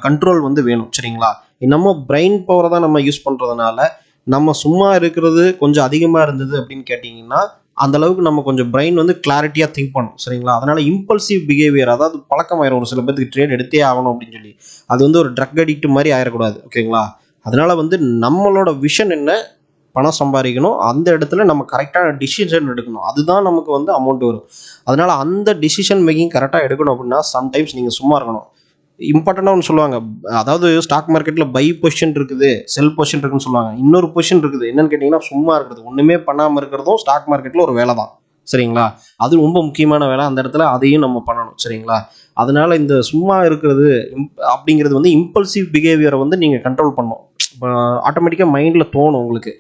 கண்ட்ரோல் வந்து வேணும் சரிங்களா. நம்ம பிரெயின் பவரை தான் நம்ம யூஸ் பண்ணுறதுனால நம்ம சும்மா இருக்கிறது கொஞ்சம் அதிகமாக இருந்தது அப்படின்னு கேட்டிங்கன்னா அந்த அளவுக்கு நம்ம கொஞ்சம் பிரெயின் வந்து கிளாரிட்டியாக திங்க் பண்ணும் சரிங்களா. அதனால் இம்பல்சிவ் பிஹேவியர், அதாவது பழக்கமாயிரும் ஒரு சில பேருக்கு ட்ரேட் எடுத்தே ஆகணும் அப்படின்னு சொல்லி. அது வந்து ஒரு ட்ரக் அடிக்ட் மாதிரி ஆயிடக்கூடாது ஓகேங்களா. அதனால் வந்து நம்மளோட விஷன் என்ன, பணம் சம்பாதிக்கணும், அந்த இடத்துல நம்ம கரெக்டான டிசிஷன் எடுக்கணும், அதுதான் நமக்கு வந்து அமௌண்ட் வரும். அதனால் அந்த டிசிஷன் மேக்கிங் கரெக்டாக எடுக்கணும் அப்படின்னா சம்டைம்ஸ் நீங்கள் சும்மா இருக்கணும். இம்பார்ட்டண்டாக ஒன்று சொல்லுவாங்க, அதாவது ஸ்டாக் மார்க்கெட்டில் பை பொசிஷன் இருக்குது, செல் பொசிஷன் இருக்குன்னு சொல்லுவாங்க. இன்னொரு பொசிஷன் இருக்குது, என்னன்னு கேட்டிங்கன்னா சும்மா இருக்கிறது, ஒன்றுமே பண்ணாமல் இருக்கிறதும் ஸ்டாக் மார்க்கெட்டில் ஒரு வேலை தான் சரிங்களா. அது ரொம்ப முக்கியமான வேலை, அந்த இடத்துல அதையும் நம்ம பண்ணணும் சரிங்களா. அதனால இந்த சும்மா இருக்கிறது அப்படிங்கிறது வந்து இம்பல்சிவ் பிஹேவியரை வந்து நீங்கள் கண்ட்ரோல் பண்ணணும். ஆட்டோமேட்டிக்காக மைண்டில் தோணும் உங்களுக்கு,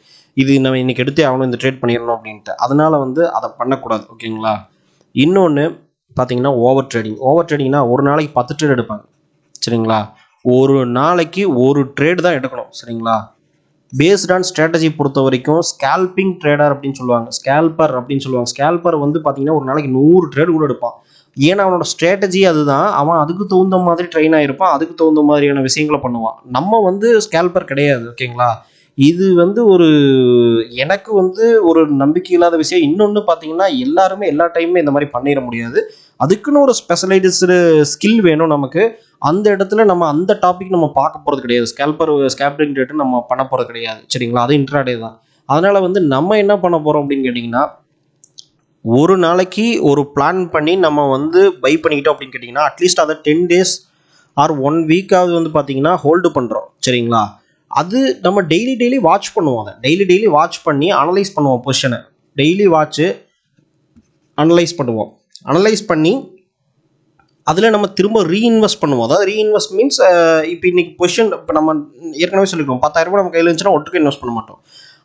இது நம்ம இன்னைக்கு எடுத்தே ஆகணும், இந்த ட்ரேட் பண்ணிடணும் அப்படின்ட்டு. அதனால வந்து அதை பண்ணக்கூடாது ஓகேங்களா. இன்னொன்று பார்த்தீங்கன்னா ஓவர் ட்ரேடிங்னா ஒரு நாளைக்கு 10 ட்ரேட் எடுப்பாங்க சரிங்களா. ஒரு நாளைக்கு ஒரு ட்ரேட் தான் எடுக்கணும் சரிங்களா. பேஸ்ட் ஆன் ஸ்ட்ராட்டஜி பொறுத்த வரைக்கும் ஸ்கேல்பிங் ட்ரேடர் அப்படின்னு சொல்லுவாங்க, ஸ்கேல்பர் அப்படின்னு சொல்லுவாங்க. ஸ்கேல்பர் வந்து பார்த்தீங்கன்னா ஒரு நாளைக்கு 100 ட்ரேட் கூட எடுப்பான். ஏன்னா அவனோட ஸ்ட்ராட்டஜி அதுதான், அவன் அதுக்கு தகுந்த மாதிரி ட்ரெயின் ஆகிருப்பான், அதுக்கு தகுந்த மாதிரியான விஷயங்களை பண்ணுவான். நம்ம வந்து ஸ்கேல்பர் கிடையாது ஓகேங்களா. இது வந்து எனக்கு வந்து ஒரு நம்பிக்கை இல்லாத விஷயம். இன்னொன்று பார்த்தீங்கன்னா எல்லாருமே எல்லா டைமுமே இந்த மாதிரி பண்ணிட முடியாது, அதுக்குன்னு ஒரு ஸ்பெஷலைஸ்டு ஸ்கில் வேணும் நமக்கு. அந்த இடத்துல நம்ம அந்த டாபிக் நம்ம பார்க்க போகிறது கிடையாது, ஸ்கேல்பிங் ரேட்டு நம்ம பண்ண போகிறது கிடையாது சரிங்களா. அது இன்ட்ராடே தான். அதனால் வந்து நம்ம என்ன பண்ண போகிறோம் அப்படின்னு கேட்டிங்கன்னா ஒரு நாளைக்கு ஒரு பிளான் பண்ணி நம்ம வந்து பை பண்ணிக்கிட்டோம் அப்படின்னு கேட்டிங்கன்னா அட்லீஸ்ட் அதை 10 days ஆர் 1 வீக்காவது வந்து பார்த்தீங்கன்னா ஹோல்டு பண்ணுறோம் சரிங்களா. அது நம்ம டெய்லி வாட்ச் பண்ணுவோம், அதை டெய்லி வாட்ச் பண்ணி அனலைஸ் பண்ணுவோம், பொசிஷனை டெய்லி அனலைஸ் பண்ணி அதில் நம்ம திரும்ப ரீஇன்வெஸ்ட் பண்ணுவோம். அதாவது ரீஇன்வெஸ்ட் மீன்ஸ் இப்போ இன்றைக்கி பொசிஷன், இப்போ நம்ம ஏற்கனவே சொல்லியிருக்கோம் 10,000 நம்ம கையில் இருந்துச்சுன்னா ஒட்டுக்கு இன்வெஸ்ட் பண்ண மாட்டோம்.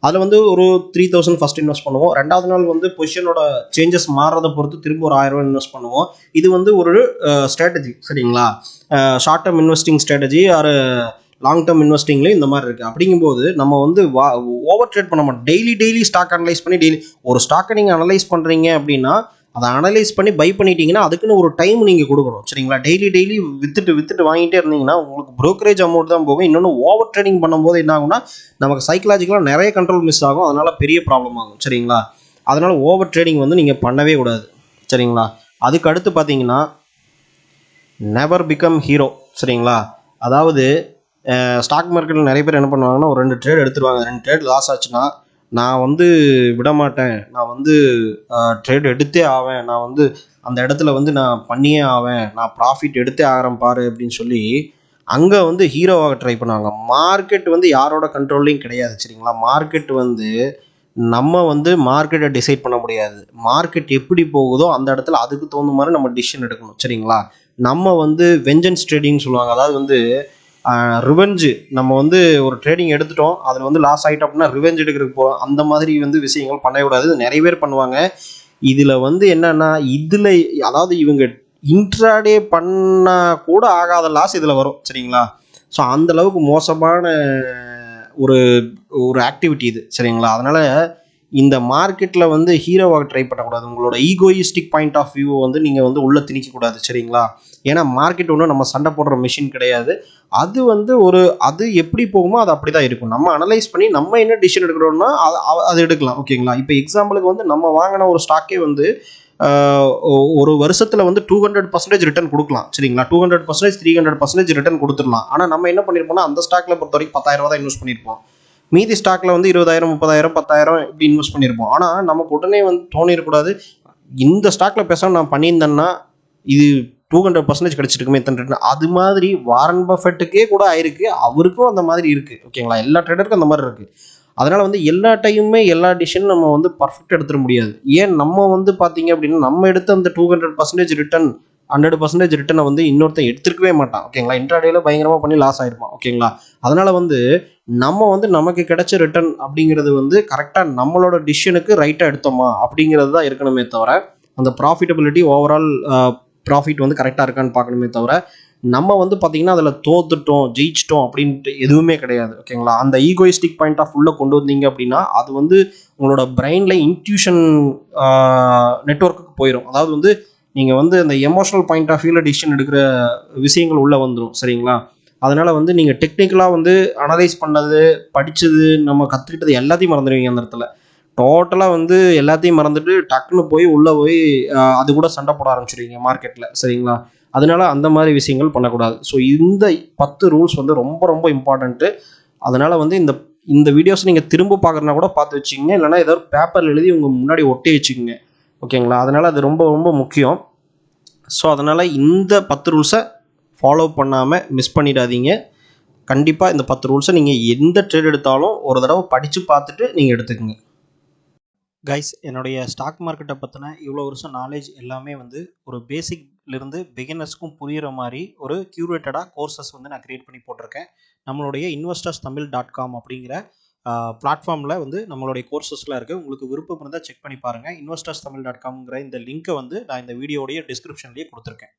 அதில் வந்து ஒரு 3,000 ஃபஸ்ட் இன்வெஸ்ட் பண்ணுவோம், ரெண்டாவது நாள் வந்து பொசிஷனோட சேஞ்சஸ் மாறுறதை பொறுத்து திரும்ப ஒரு 1,000 இன்வெஸ்ட் பண்ணுவோம். இது வந்து ஒரு ஸ்ட்ராட்டஜி சரிங்களா. Short term investing strategy or long term இன்வெஸ்டிங்லேயும் இந்த மாதிரி இருக்குது. அப்படிங்கும்போது நம்ம வந்து ஓவர் ட்ரேட் பண்ண மாட்டோம். டெய்லி ஸ்டாக் அனலைஸ் பண்ணி ஒரு ஸ்டாக்கை நீங்கள் அனலைஸ் பண்ணுறீங்க அப்படின்னா அதை அனலைஸ் பண்ணி பை பண்ணிட்டீங்கன்னா அதுக்குன்னு ஒரு டைம் நீங்கள் கொடுக்கணும் சரிங்களா. டெய்லி வித்துட்டு வாங்கிட்டே இருந்தீங்கன்னா உங்களுக்கு ப்ரோக்கரேஜ் அமௌண்ட் தான் போகும். இன்னொன்று ஓவர் ட்ரேடிங் பண்ணும்போது என்ன ஆகும்னா நமக்கு சைக்கலாஜிக்கலாக நிறைய கண்ட்ரோல் மிஸ் ஆகும், அதனால் பெரிய ப்ராப்ளம் ஆகும் சரிங்களா. அதனால் ஓவர் ட்ரேடிங் வந்து நீங்கள் பண்ணவே கூடாது சரிங்களா. அதுக்கு அடுத்து பார்த்தீங்கன்னா நெவர் பிகம் ஹீரோ சரிங்களா. அதாவது ஸ்டாக் மார்க்கெட்டில் நிறைய பேர் என்ன பண்ணுவாங்கன்னா ஒரு 2 ட்ரேட் எடுத்துருவாங்க, 2 ட்ரேட் லாஸ் ஆச்சுன்னா நான் வந்து விட மாட்டேன், நான் வந்து ட்ரேட் எடுத்தே ஆவேன், நான் வந்து அந்த இடத்துல வந்து நான் பண்ணியே ஆவேன், நான் ப்ராஃபிட் எடுத்தே ஆகிறேன் பாரு அப்படின்னு சொல்லி அங்கே வந்து ஹீரோவாக ட்ரை பண்ணுவாங்க. மார்க்கெட் வந்து யாரோட கண்ட்ரோல்லையும் கிடையாது சரிங்களா. மார்க்கெட் வந்து நம்ம வந்து மார்க்கெட்டை டிசைட் பண்ண முடியாது. மார்க்கெட் எப்படி போகுதோ அந்த இடத்துல அதுக்கு தகுந்த மாதிரி நம்ம டிசிஷன் எடுக்கணும் சரிங்களா. நம்ம வந்து வெஞ்சன்ஸ் ட்ரேடிங் சொல்லுவாங்க, அதாவது வந்து ரிவெஞ்சு, நம்ம வந்து ஒரு ட்ரேடிங் எடுத்துட்டோம் அதில் வந்து லாஸ் ஆகிட்டோம் அப்படின்னா ரிவெஞ்ச் எடுக்கிறதுக்கு போகிறோம், அந்த மாதிரி வந்து விஷயங்கள் பண்ணக்கூடாது. நிறைய பேர் பண்ணுவாங்க. இதில் வந்து என்னன்னா இதில் அதாவது இவங்க இன்ட்ராடே பண்ணால் கூட ஆகாத லாஸ் இதில் வரும் சரிங்களா. ஸோ அந்தளவுக்கு மோசமான ஒரு ஒரு ஆக்டிவிட்டி இது சரிங்களா. அதனால் இந்த மார்க்கெட்டில் வந்து ஹீரோவாக ட்ரை பண்ணக்கூடாது. உங்களோட ஈகோயிஸ்டிக் பாயிண்ட் ஆஃப் வியூவை வந்து நீங்கள் வந்து உள்ளே திணிக்கக்கூடாது சரிங்களா. ஏன்னா மார்க்கெட் ஒன்றும் நம்ம சண்டை போடுற மிஷின் கிடையாது. அது வந்து அது எப்படி போகுமோ அது அப்படி தான் இருக்கும். நம்ம அனலைஸ் பண்ணி நம்ம என்ன டிசிஷன் எடுக்கிறோம்னா அது எடுக்கலாம் ஓகேங்களா. இப்போ எக்ஸாம்பிளுக்கு வந்து நம்ம வாங்கின ஒரு ஸ்டாக்கே வந்து ஒரு வருஷத்தில் வந்து 200% ரிட்டர்ன் கொடுக்கலாம் சரிங்களா. 200%, 300% ரிட்டர்ன் கொடுத்துடலாம். ஆனால் நம்ம என்ன பண்ணியிருப்போம்னா அந்த ஸ்டாக்கில் பொறுத்த வரைக்கும் 10,000 தான் இன்வெஸ்ட் பண்ணியிருப்போம், மீதி ஸ்டாக்கில் வந்து 20,000, 30,000, 10,000 இப்படி இன்வெஸ்ட் பண்ணியிருப்போம். ஆனால் நமக்கு உடனே வந்து தோணிடக்கூடாது இந்த ஸ்டாக்கில் பேசாமல் நான் பண்ணியிருந்தேன்னா இது 200% கிடைச்சிருக்குமே இத்தனை. அது மாதிரி வாரன் பஃபெட்டுக்கே கூட ஆயிருக்கு, அவருக்கும் அந்த மாதிரி இருக்குது ஓகேங்களா. எல்லா ட்ரேடருக்கும் அந்த மாதிரி இருக்குது. அதனால் வந்து எல்லா டைமுமே எல்லா டிசிஷனும் நம்ம வந்து பர்ஃபெக்ட் எடுத்துட முடியாது. ஏன் நம்ம வந்து பார்த்தீங்க அப்படின்னா நம்ம எடுத்த அந்த 200% ரிட்டர்ன் 100% ரிட்டனை வந்து இன்னொருத்தன் எடுத்துருக்கவே மாட்டான். ஓகேங்களா, இன்ட்ராடேல பயங்கரமாக பண்ணி லாஸ் ஆயிருப்பான். ஓகேங்களா, அதனால் வந்து நம்ம வந்து நமக்கு கிடைச்ச ரிட்டர்ன் அப்படிங்கிறது வந்து கரெக்டாக நம்மளோட டிசிஷனுக்கு ரைட்டாக எடுத்தோமா அப்படிங்கிறது தான் இருக்கணுமே தவிர, அந்த ப்ராஃபிட்டபிலிட்டி ஓவரால் ப்ராஃபிட் வந்து கரெக்டாக இருக்கான்னு பார்க்கணுமே தவிர, நம்ம வந்து பார்த்தீங்கன்னா அதில் தோத்துட்டோம் ஜெயிச்சிட்டோம் அப்படின்ட்டு எதுவுமே கிடையாது. ஓகேங்களா, அந்த ஈகோயிஸ்டிக் பாயிண்ட் ஆஃப் உள்ள கொண்டு வந்தீங்க அப்படின்னா அது வந்து உங்களோட பிரெயினில் இன்ட்யூஷன் நெட்வொர்க்குக்கு போயிடும். அதாவது வந்து நீங்கள் வந்து அந்த எமோஷனல் பாயிண்ட் ஆஃப் வியூவில் டிசிஷன் எடுக்கிற விஷயங்கள் உள்ளே வந்துடும். சரிங்களா, அதனால் வந்து நீங்கள் டெக்னிக்கலாக வந்து அனலைஸ் பண்ணது படித்தது நம்ம கற்றுக்கிட்டது எல்லாத்தையும் மறந்துடுவீங்க. அந்த இடத்துல டோட்டலாக வந்து எல்லாத்தையும் மறந்துட்டு டக்குன்னு போய் உள்ளே போய் அது கூட சண்டை போட ஆரம்பிச்சிடுவீங்க மார்க்கெட்டில். சரிங்களா, அதனால அந்த மாதிரி விஷயங்கள் பண்ணக்கூடாது. ஸோ இந்த 10 ரூல்ஸ் வந்து ரொம்ப ரொம்ப இம்பார்ட்டண்ட்டு. அதனால் வந்து இந்த இந்த வீடியோஸ் நீங்கள் திரும்ப பார்க்குறனா கூட பார்த்து வச்சுக்கோங்க, இல்லைனா ஏதோ ஒரு பேப்பரில் எழுதி உங்கள் முன்னாடி ஒட்டி வச்சுக்கோங்க. ஓகேங்களா, அதனால் அது ரொம்ப ரொம்ப முக்கியம். ஸோ அதனால் இந்த 10 ரூல்ஸை ஃபாலோ பண்ணாமல் மிஸ் பண்ணிடாதீங்க. கண்டிப்பாக இந்த 10 ரூல்ஸை நீங்கள் எந்த ட்ரேட் எடுத்தாலும் ஒரு தடவை படித்து பார்த்துட்டு நீங்கள் எடுத்துக்கோங்க. கைஸ், என்னுடைய ஸ்டாக் மார்க்கெட்டை பற்றின இவ்வளோ வருஷம் நாலேஜ் எல்லாமே வந்து ஒரு பேசிக்லேருந்து பிகினர்ஸ்க்கும் புரிகிற மாதிரி ஒரு க்யூரேட்டடாக கோர்சஸ் வந்து நான் க்ரியேட் பண்ணி போட்டிருக்கேன். நம்மளுடைய investorsthamil.com அப்படிங்கிற பிளாட்ஃபார்மில் வந்து நம்மளுடைய கோர்சஸ்லாம் இருக்குது. உங்களுக்கு விருப்பம் இருந்தால் செக் பண்ணி பாருங்கள். investorsthamil.comங்கிற இந்த லிங்க்கை வந்து நான் இந்த வீடியோடைய டிஸ்கிரிப்ஷன்லேயே கொடுத்துருக்கேன்.